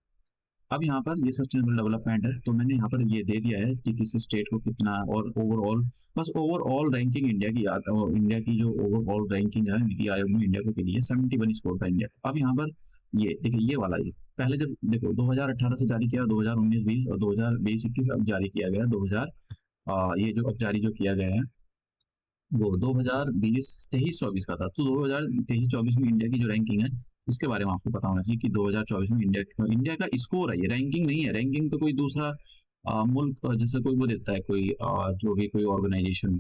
अब यहाँ पर ये सस्टेनेबल डेवलपमेंट है, तो मैंने यहाँ पर ये दे दिया है कि किस स्टेट को कितना, और ओवरऑल बस ओवरऑल रैंकिंग इंडिया की याद, और इंडिया की जो ओवरऑल रैंकिंग है नीति आयोग में इंडिया को के लिए 71 स्कोर था इंडिया। अब यहाँ पर ये देखिए, ये वाला ये पहले जब देखो 2018 से जारी किया, 2019-20 और 2020-21 अब जारी किया गया, 2000 ये जो अब जारी जो किया गया है वो 2023-24 का था। तो 2023-24 में इंडिया की जो रैंकिंग है, इसके बारे में आपको पता होना चाहिए कि 2024 में इंडिया का स्कोर है, ये रैंकिंग नहीं है। रैंकिंग तो कोई दूसरा मुल्क जैसे कोई वो देता है, कोई जो भी कोई ऑर्गेनाइजेशन।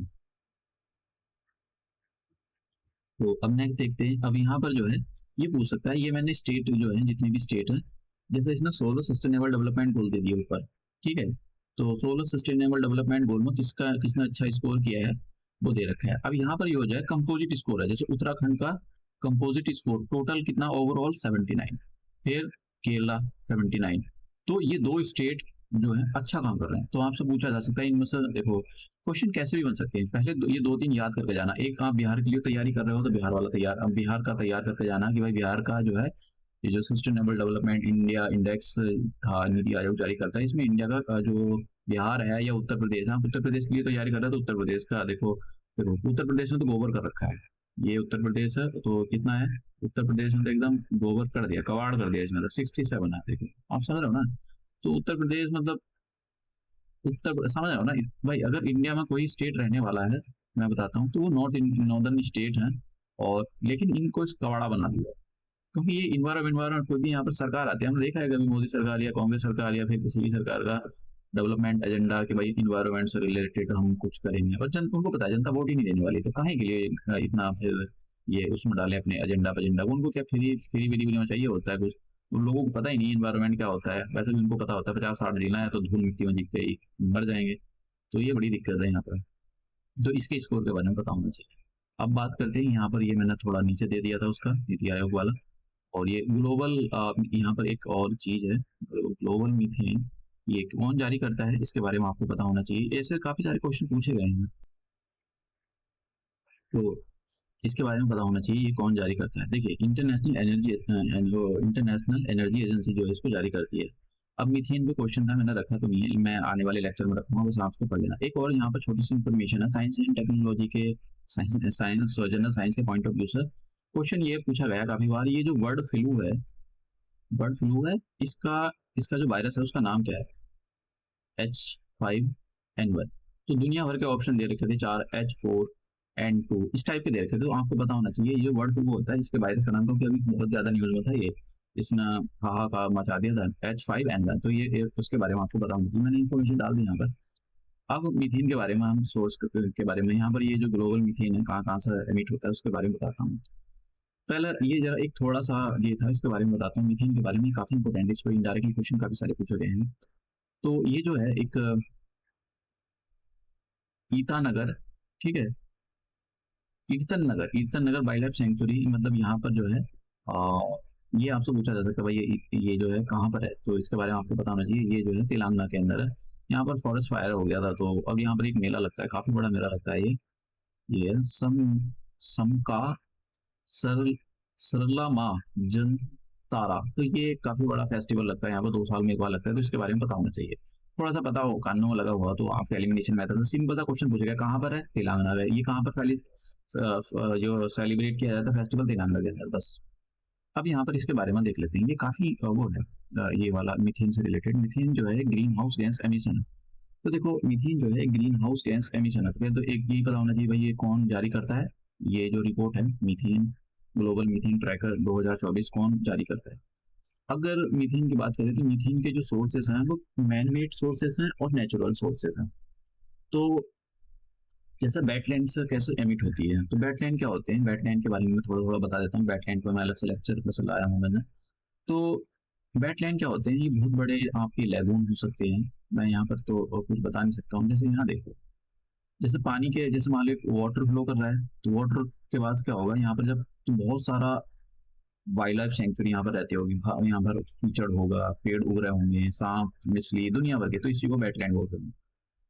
तो अब नेक्स्ट देखते हैं। अब यहाँ पर जो है ये पूछ सकता है, ये मैंने स्टेट जो है जितनी भी स्टेट है, जैसे इसने 16 सस्टेनेबल डेवलपमेंट गोल दे दिए ऊपर, ठीक है। तो 16 सस्टेनेबल डेवलपमेंट गोल में किसका किसने अच्छा स्कोर किया है वो दे रखा है। अब यहाँ पर ये हो जाए कंपोजिट स्कोर है, जैसे उत्तराखंड का कंपोजिट स्कोर टोटल कितना ओवरऑल 79, फिर केरला 79। तो ये दो स्टेट जो है अच्छा काम कर रहे हैं। तो आपसे पूछा जा सकता है इनमें से देखो क्वेश्चन कैसे भी बन सकते हैं। पहले ये दो तीन याद करके जाना। एक, आप बिहार के लिए तैयारी कर रहे हो तो बिहार वाला तैयार, अब बिहार का तैयार करके जाना कि भाई बिहार का जो है ये जो sustainable development India index NITI Aayog जारी करता है, इसमें इंडिया का जो बिहार है या उत्तर प्रदेश, आप उत्तर प्रदेश के लिए तैयारी कर रहे हो तो उत्तर प्रदेश का देखो। देखो उत्तर प्रदेश ने तो गोबर कर रखा है, ये उत्तर प्रदेश है तो कितना है, उत्तर प्रदेश ने तो एकदम गोबर कर दिया, कबाड़ कर दिया इसमें, तो 67 है। देखो आप समझ रहे हो ना। तो उत्तर प्रदेश मतलब समझ रहे हो ना भाई। अगर इंडिया में कोई स्टेट रहने वाला है, मैं बताता हूँ, तो वो नॉर्दर्न स्टेट है। और लेकिन इनको इस कबाड़ा बना दिया, क्योंकि ये इन्वायरमेंट कोई भी यहाँ पर सरकार आती है, हमने देखा है कभी मोदी सरकार या कांग्रेस सरकार या फिर किसी भी सरकार का डेवलपमेंट एजेंडा कि भाई इन्वायरमेंट से रिलेटेड हम कुछ करेंगे, और उनको पता है जनता वोट ही नहीं देने वाली, तो काहे के लिए इतना फिर ये उसमें डाले अपने एजेंडा उनको क्या फ्री फ्री विली में चाहिए होता है कुछ। उन लोगों को पता ही नहीं इन्वायरमेंट क्या होता है, वैसे भी उनको पता होता है 50-60 जीना है तो धूल मिट्टी में जीत के ही मर जाएंगे। तो ये बड़ी दिक्कत है यहाँ पर। तो इसके स्कोर के बारे में पता होना चाहिए। अब बात करते हैं यहाँ पर, ये मैंने थोड़ा नीचे दे दिया था उसका नीति आयोग वाला। और ये ग्लोबल यहाँ पर एक और चीज है, ग्लोबल मीथेन, ये कौन जारी करता है इसके बारे में आपको पता होना चाहिए। ऐसे काफी सारे क्वेश्चन पूछे गए हैं, तो इसके बारे में पता होना चाहिए ये कौन जारी करता है। देखिए इंटरनेशनल एनर्जी एजेंसी जो है इसको जारी करती है। अब मीथेन पे क्वेश्चन था, मैंने रखा तो नहीं है, मैं आने वाले लेक्चर में रखूंगा, बस आपको पढ़ लेना। एक और यहाँ पर छोटी सी इन्फॉर्मेशन है साइंस एंड टेक्नोलॉजी के, साइंस जनरल साइंस के पॉइंट ऑफ व्यू से क्वेश्चन ये पूछा गया काफी बार, ये जो बर्ड फ्लू है, इसका इसका जो वायरस है उसका नाम क्या है, H5N1। तो दुनिया भर के ऑप्शन दे रखे थे, 4 H4N2 इस टाइप के दे रखे थे। तो आपको पता होना चाहिए ये जो बर्ड फ्लू होता है इसके वायरस का नाम, क्योंकि अभी बहुत ज्यादा न्यूज में था ये, इसने हाहाकार मचा दिया था H5N1। तो ये उसके बारे में आपको पता होना चाहिए, मैंने इन्फॉर्मेशन डाल दी यहाँ पर। अब मीथेन के बारे में, हम सोर्स के बारे में, यहाँ पर ये जो ग्लोबल मीथेन है कहाँ कहाँ से एमिट होता है उसके बारे में बताता हूँ। पहले ये जरा एक थोड़ा सा ये था, इसके बारे में बताता हूँ। मीथेन के बारे में काफी इंपॉर्टेंट है, इस पर इनडायरेक्टली क्वेश्चन काफी सारे पूछे गए हैं। तो ये जो है एक ईटानगर, ठीक है, कीर्तन नगर वाइल्ड लाइफ सेंचुरी, मतलब यहाँ पर जो है ये आपसे पूछा जा सकता है भाई ये जो है कहाँ पर है, तो इसके बारे में आपको पता होना चाहिए। ये जो है तेलंगाना के अंदर है। यहाँ पर फॉरेस्ट फायर हो गया था, तो अब यहाँ पर एक मेला लगता है, काफी बड़ा मेला लगता है ये है समका सरल सरला माँ जन तारा। तो ये काफी बड़ा फेस्टिवल लगता है यहाँ पर, 2 साल में एक बार लगता है, तो इसके बारे में पता होना चाहिए। थोड़ा सा पता हो, कानों में लगा हुआ, तो आपका एलिमिनेशन मेथड सिंपल सा क्वेश्चन पूछेगा, कहाँ पर है, तेलंगाना में। ये कहाँ पर पहले जो सेलिब्रेट किया जाता है फेस्टिवल, तेलंगाना के अंदर, बस। अब यहाँ पर इसके बारे में देख लेते हैं, ये काफी वो है ये वाला मीथेन से रिलेटेड। मीथेन जो है ग्रीन हाउस गैस एमिशन है। तो देखो मीथेन जो है ग्रीन हाउस गैस एमिशन है, तो एक ये पता होना चाहिए भाई ये कौन जारी करता है। ये जो रिपोर्ट है मीथेन ग्लोबल मीथेन ट्रैकर 2024 कौन जारी करता है। अगर मीथेन की बात करें तो मीथेन के जो सोर्सेस हैं वो मैन मेड सोर्सेस हैं और नेचुरल सोर्सेस हैं। तो जैसे वेटलैंड से कैसे एमिट होती है, तो वेटलैंड क्या होते हैं, वेटलैंड के बारे में थोड़ा थोड़ा बता देता हूँ। वेटलैंड पर मैं अलग से लेक्चर पर चलाया हूँ मैंने। तो वेटलैंड क्या होते हैं, ये बहुत बड़े आपके लैगून हो सकते हैं। मैं यहाँ पर तो कुछ बता नहीं सकता हूँ। जैसे यहाँ देखो, जैसे पानी के, जैसे मान लो वाटर फ्लो कर रहा है, तो वाटर के बाद क्या होगा यहाँ पर, जब तो बहुत सारा वाइल्ड लाइफ सेंचुरी यहाँ पर रहती होगी, यहाँ पर कीचड़ होगा, पेड़ उग रहे होंगे, सांप मछली दुनिया भर के, तो इसी को वेटलैंड बोलते हैं।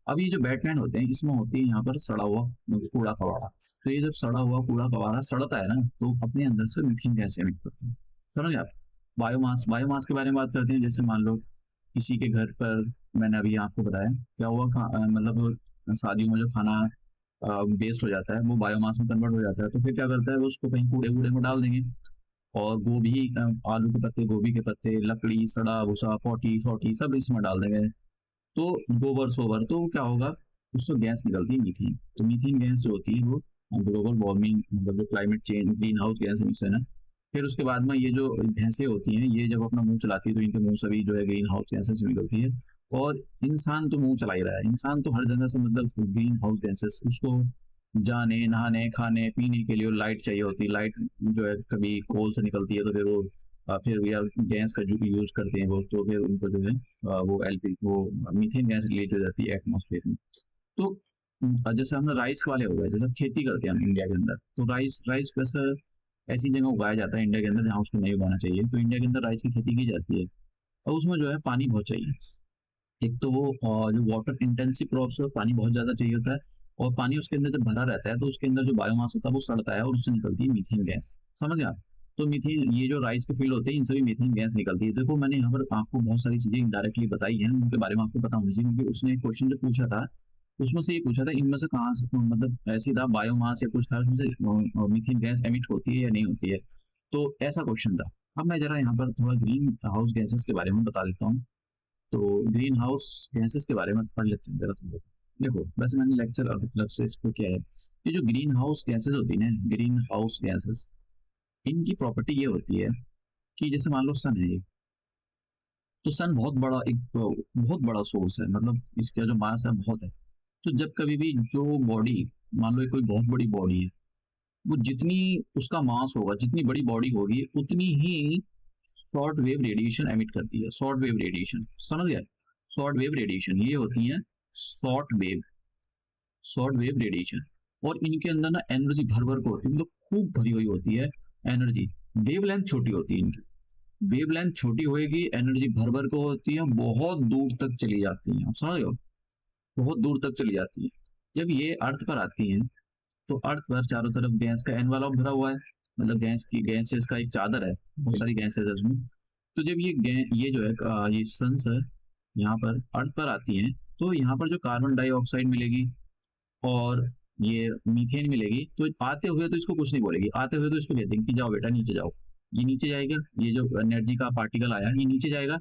अब ये जो वेटलैंड होते हैं, इसमें होती है यहाँ पर सड़ा हुआ कूड़ा कबाड़ा। तो ये जब सड़ा हुआ कूड़ा कबाड़ा सड़ता है ना, तो अपने अंदर से मीथेन गैस एमिट करता है। समझ आप? बायोमास, बायोमास के बारे में बात करते हैं। जैसे मान लो किसी के घर पर, मैंने अभी आपको बताया क्या हुआ, मतलब शादियों में जो खाना वेस्ट हो जाता है वो बायोमास में कन्वर्ट हो जाता है, तो फिर क्या करता है वो, उसको कहीं कूड़े कूड़े में डाल देंगे। और गोभी, आलू के पत्ते, गोभी के पत्ते, लकड़ी, सड़ा भूसा, पोटी सोटी सब इसमें डाल देंगे। तो गोबर सोबर, तो क्या होगा, उससे गैस निकलती है मीथेन। तो मीथेन गैस जो होती है वो ग्लोबल वार्मिंग, मतलब जो climate change, green house gas emission है। फिर उसके बाद में ये जो भैंसें होती हैं, ये जब अपना मुंह चलाती है तो इनके मुंह से भी जो है ग्रीन हाउस गैसेस निकलती है। और इंसान तो मुंह चला ही रहा है, इंसान तो हर जगह से मतलब ग्रीन हाउस गैसेस, उसको जाने, नहाने, खाने पीने के लिए लाइट चाहिए होती है। लाइट जो है कभी कोल से निकलती है, तो फिर वो फिर या गैस का जो यूज करते हैं वो, तो फिर उनको जो है वो एलपी वो मीथेन गैस रिलीज हो जाती है एटमॉस्फेयर में। तो जैसे हम राइस वाले हो गए, जैसे खेती करते हैं हम इंडिया के अंदर, तो राइस राइस वैसे ऐसी जगह उगाया जाता है इंडिया के अंदर जहाँ उसको नहीं उगाना चाहिए, तो इंडिया के अंदर राइस की खेती की जाती है। और उसमें जो है पानी बहुत चाहिए। एक तो वो जो वाटर इंटेंसिव क्रॉप्स है, पानी बहुत ज्यादा चाहिए होता है। और पानी उसके अंदर जब भरा रहता है, तो उसके अंदर जो बायोमास होता है वो सड़ता है, और उससे निकलती है मीथेन गैस। समझ गए आप? तो मीथेन, ये जो राइस के फील्ड होते हैं, इनसे भी मीथेन गैस निकलती है। देखो मैंने यहाँ पर आपको बहुत सारी चीजें इनडायरेक्टली बताई हैं, उनके बारे में आपको पता होना चाहिए, क्योंकि उसने एक क्वेश्चन जो पूछा था, उसमें से ये पूछा था इनमें से कहाँ से, मतलब ऐसी था बायोमास या कुछ था, उसमें से मीथेन गैस एमिट होती है या नहीं होती है। तो ऐसा क्वेश्चन था। अब मैं जरा यहाँ पर थोड़ा ग्रीन हाउस गैसेस के बारे में बता देता हूँ। तो ग्रीन हाउस गैसेस के बारे में पढ़ लेते हैं जरा थोड़ा सा। देखो वैसे मैंने लेक्चर अलग से इसको किया है। ये जो ग्रीन हाउस गैसेस होती है ना, ग्रीन हाउस गैसेस, इनकी प्रॉपर्टी ये होती है कि जैसे मान लो सन है ये, तो सन बहुत बड़ा, एक बहुत बड़ा सोर्स है, मतलब इसका जो मास है बहुत है। तो जब कभी भी जो बॉडी, मान लो कोई बहुत बड़ी बॉडी है, वो जितनी उसका मास होगा, जितनी बड़ी बॉडी होगी, उतनी ही शॉर्ट वेव रेडिएशन एमिट करती है। शॉर्ट वेव रेडिएशन, समझ गया? शॉर्ट वेव रेडिएशन ये होती है short wave, short wave radiation. और इनके अंदर ना एनर्जी भर भर को होती है, मतलब खूब भरी हुई होती है एनर्जी। वेव लेंथ छोटी होती है इनकी, वेव लेंथ छोटी होएगी, एनर्जी भर भर को होती है, बहुत दूर तक चली जाती है। आप समझ रहे हो? बहुत दूर तक चली जाती है। जब ये अर्थ पर आती है, तो अर्थ पर चारों तरफ गैस का एनवलप भरा हुआ है, मतलब गैसेस का एक चादर है, बहुत सारी गैसेस है उसमें। तो जब ये जो है ये सन्स है, यहाँ पर अर्थ पर आती हैं, तो यहाँ पर जो कार्बन डाइऑक्साइड मिलेगी और ये मीथेन मिलेगी, तो आते हुए तो इसको कुछ नहीं बोलेगी, आते हुए तो इसको कहते हैं कि जाओ बेटा नीचे जाओ। ये नीचे जाएगा, ये जो एनर्जी का पार्टिकल आया ये नीचे जाएगा।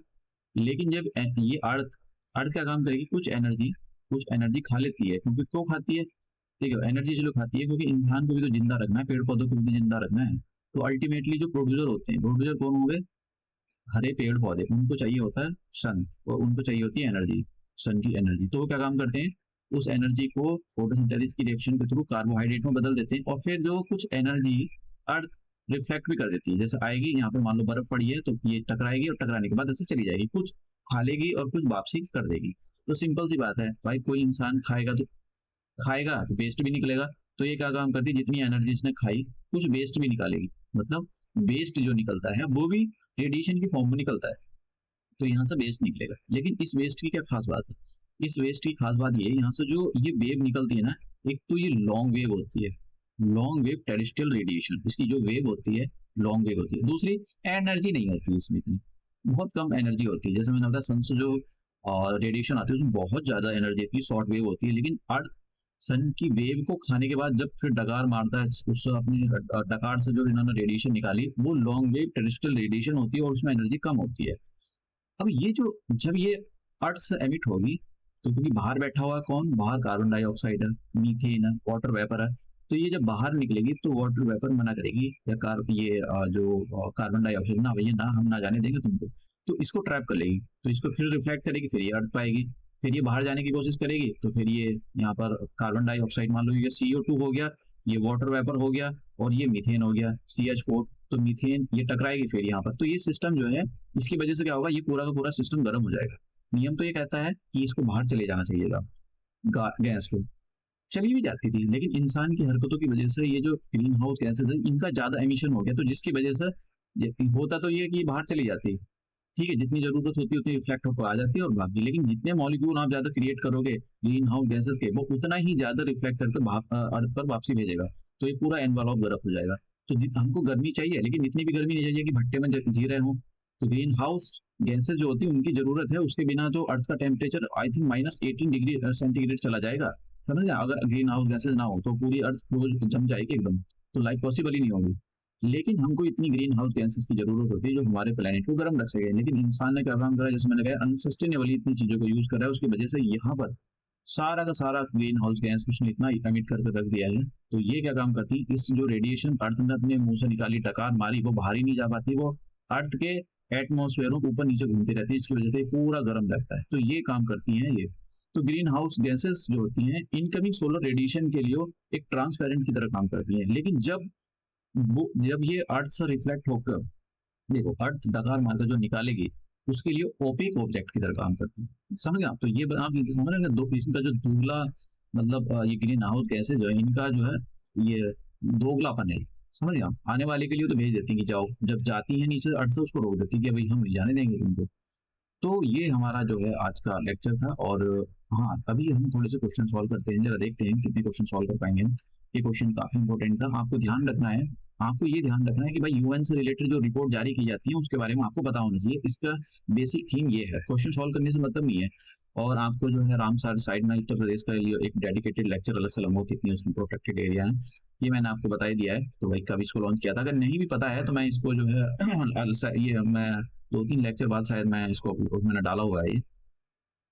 लेकिन जब ये अर्थ, अर्थ क्या काम करेगी, कुछ एनर्जी खा लेती है। क्योंकि क्यों खाती है? ठीक है, एनर्जी इसलिए खाती है क्योंकि इंसान को भी तो जिंदा रखना है, पेड़ पौधों को भी तो जिंदा रखना है। तो अल्टीमेटली जो प्रोड्यूसर होते हैं, प्रोड्यूसर कौन होंगे? हरे पेड़ पौधे। उनको चाहिए होता है सन, और उनको चाहिए होती है एनर्जी, सन की एनर्जी। तो वो क्या काम करते हैं, उस एनर्जी को फोटोसिंथेसिस की रिएक्शन के थ्रू कार्बोहाइड्रेट में बदल देते हैं, और फिर जो कुछ एनर्जी अर्थ रिफ्लेक्ट भी कर देती है। जैसे आएगी यहाँ पे, मान लो बर्फ पड़ी है, तो ये टकराएगी और टकराने के बाद ऐसे चली जाएगी, कुछ खा लेगी और कुछ वापसी कर देगी। तो सिंपल सी बात है भाई, कोई इंसान खाएगा तो वेस्ट भी निकलेगा। तो ये क्या काम करती है, जितनी एनर्जी इसने खाई, कुछ वेस्ट भी निकालेगी। मतलब वेस्ट जो निकलता है वो भी रेडिएशन की फॉर्म में निकलता है, तो यहाँ से वेस्ट निकलेगा। लेकिन इस वेस्ट की क्या खास बात है, इस वेस्ट की खास बात ये, यहाँ से जो ये वेव निकलती है ना, एक तो ये लॉन्ग वेव होती है, लॉन्ग वेव टेरेस्ट्रियल रेडिएशन, इसकी जो वेव होती है लॉन्ग वेव होती है। दूसरी, एनर्जी नहीं होती इसमें इतनी, बहुत कम एनर्जी होती है। जैसे मैंने बताया सन से जो रेडिएशन आती है उसमें बहुत ज्यादा एनर्जी होती है, शॉर्ट वेव होती है। लेकिन अर्थ सन की वेव को खाने के बाद जब फिर डकार मारता है, उस अपनी डकार से जो इन्होंने रेडिएशन निकाली, वो लॉन्ग वेव टेरेस्ट्रियल रेडिएशन होती है, और उसमें एनर्जी कम होती है। अब ये जो, जब ये अर्थ से एमिट होगी, तो क्योंकि बाहर बैठा हुआ है कौन, बाहर कार्बन डाइऑक्साइड है, मीथेन है, वाटर वेपर है। तो ये जब बाहर निकलेगी तो वाटर वेपर मना करेगी, या ये जो कार्बन डाइऑक्साइड, ना भैया ना, हम ना जाने देंगे तुमको। तो इसको ट्रैप कर लेगी, तो इसको फिर रिफ्लेक्ट करेगी, फिर ये अर्थ पाएगी। फिर ये बाहर जाने की कोशिश करेगी, तो फिर ये यहाँ पर कार्बन डाइऑक्साइड, मान लो ये CO2 हो गया, ये वाटर वेपर हो गया, और ये मीथेन हो गया CH4। तो मीथेन ये टकराएगी फिर यहाँ पर, तो ये सिस्टम जो है, इसकी वजह से क्या होगा, ये पूरा का पूरा सिस्टम गर्म हो जाएगा। नियम तो ये कहता है कि इसको बाहर चले जाना चाहिए गैस को, चली भी जाती थी, लेकिन इंसान की हरकतों की वजह से ये जो ग्रीन हाउस गैसेज है इनका ज्यादा एमिशन हो गया, तो जिसकी वजह से होता तो ये है कि बाहर चली जाती, ठीक है, जितनी जरूरत होती है उतनी रिफ्लेक्ट होकर आ जाती है और भागती, लेकिन जितने मॉलिक्यूल आप ज्यादा क्रिएट करोगे ग्रीन हाउस गैसेज के, वो उतना ही ज्यादा रिफ्लेक्ट करके अर्थ पर वापसी भेजेगा, तो ये पूरा एनवलप गर्म हो जाएगा। तो हमको गर्मी चाहिए, लेकिन इतनी भी गर्मी नहीं चाहिए कि भट्टे में जी रहे हो। तो ग्रीन हाउस गैसेज जो होती है उनकी जरूरत है, उसके बिना तो अर्थ का temperature I think -18 degree centigrade चला जाएगा। समझ गए, अगर ग्रीन हाउस गैसेज ना हो तो पूरी अर्थ क्लोज जम जाएगी एकदम, तो लाइफ पॉसिबल ही नहीं होगी। लेकिन हमको इतनी ग्रीन हाउस गैसेस की जरूरत होती है जो हमारे प्लेनेट को गर्म रख सके, लेकिन इंसान ने क्या काम करा है, जैसे मैंने कहा अनसस्टेनेबली इतनी चीजों को यूज कर रहा है, उसकी वजह से यहाँ पर सारा का सारा ग्रीन हाउस गैस उसने इतना एमिट करके रख दिया है। तो ये क्या काम करती है, इस जो रेडिएशन अर्थ ने अपने मुंह से निकाली, टकार मारी, वो बाहर ही नहीं जा पाती, वो अर्थ के एटमोस्फेयर को ऊपर नीचे घूमती रहती है, इसकी वजह से पूरा गर्म रहता है। तो ये काम करती है ये। तो ग्रीन हाउस गैसेस जो होती हैं इनकमिंग सोलर रेडिएशन के लिए एक ट्रांसपेरेंट की तरह काम करती है, लेकिन जब ये अर्थ से रिफ्लेक्ट होकर, देखो अर्थ डकार मारकर जो निकालेगी उसके लिए ओपेक ऑब्जेक्ट की तरह काम करती है, समझ गए आप। तो ये आप समझ रहे हैं, दो इसका जो दूसरा मतलब ये ग्रीन हाउस गैसेज जो है इनका जो है ये दोगलापन है, समझ गए आप। आने वाले के लिए तो भेज देती है कि जाओ, जब जाती है नीचे अर्थ से उसको रोक देती है कि भाई हम नहीं जाने देंगे तुमको। तो ये हमारा जो है आज का लेक्चर था। और हाँ, अभी हम थोड़े से क्वेश्चन सॉल्व करते हैं, जरा देखते हैं कितने क्वेश्चन सॉल्व कर पाएंगे हम। ये क्वेश्चन काफी इंपॉर्टेंट था, आपको ध्यान रखना है। आपको ये ध्यान रखना है कि भाई यूएन से रिलेटेड जो रिपोर्ट जारी की जाती है उसके बारे में आपको पता होना चाहिए, इसका बेसिक थीम ये है, क्वेश्चन सॉल्व करने से मतलब नहीं है। और आपको जो है रामसर साइड में उत्तर प्रदेश का लिए एक डेडिकेटेड लेक्चर अलग से लंबो कितनी उसमें प्रोटेक्टेड एरिया है, ये मैंने आपको बता ही दिया है। तो भाई कब इसको लॉन्च किया था, अगर नहीं भी पता है तो मैं इसको जो है ये मैं 2-3 लेक्चर बाद शायद मैं इसको मैंने डाला हुआ है ये।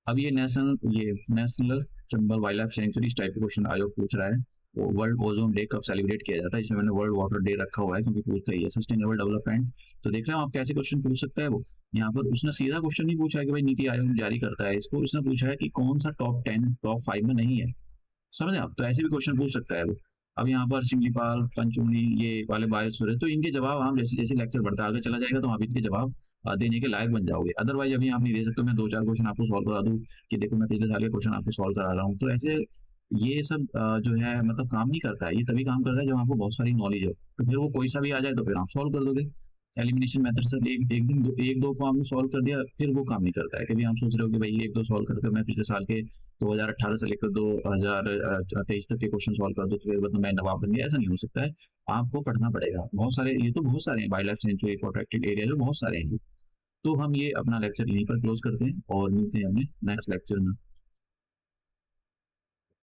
अब ये national Chambal wild life century type के क्वेश्चन आयोग पूछ रहा है। वो वर्ल्ड ओजोन डे कब सेलिब्रेट किया जाता है, इसमें मैंने वर्ल्ड वाटर डे रखा हुआ है क्योंकि पूछता ही है सस्टेनेबल डेवलपमेंट। तो देख रहे हो आप कैसे क्वेश्चन पूछ सकता है वो। यहाँ पर उसने सीधा क्वेश्चन नहीं पूछा है कि भाई नीति आयोग जारी करता है इसको, उसने पूछा है कि कौन सा टॉप 10 टॉप 5 में नहीं है, समझे आप। तो ऐसे भी क्वेश्चन पूछ सकता है वो। अब यहाँ पर सिमलीपाल पंचमढ़ी ये वाले बायोस्फीयर है, तो इनके जवाब हम जैसे जैसे लेक्चर बढ़ता आगे चला जाएगा तो आप इनके जवाब देने के लायक बन जाओगे। अदरवाइज अभी आप नहीं दे सकते, मैं 2-4 क्वेश्चन आपको सॉल्व करा दूं कि देखो मैं पिछले साल के क्वेश्चन आपको सॉल्व करा रहा हूँ, तो ऐसे ये सब जो है मतलब काम नहीं करता है। ये तभी काम करता है जब आपको बहुत सारी नॉलेज हो, तो फिर वो कोई सा भी आ जाए तो फिर आप सॉल्व कर दोगे। एलिमिनेशन मेथड से एक दो को आपने सॉल्व कर दिया फिर वो काम नहीं करता है। कभी आप सोच रहे हो कि भाई एक दो सॉल्व करके मैं पिछले साल के 2018 से लेकर 2023 तक के क्वेश्चन सॉल्व कर दो तो फिर मतलब मैं नवाब बन गया, ऐसा नहीं हो सकता है। आपको पढ़ना पड़ेगा, बहुत सारे, ये तो बहुत सारे हैं, wild life century protected area जो बहुत सारे हैं। तो हम ये अपना लेक्चर यहीं पर क्लोज करते हैं और मिलते हैं अपने नेक्स्ट लेक्चर में।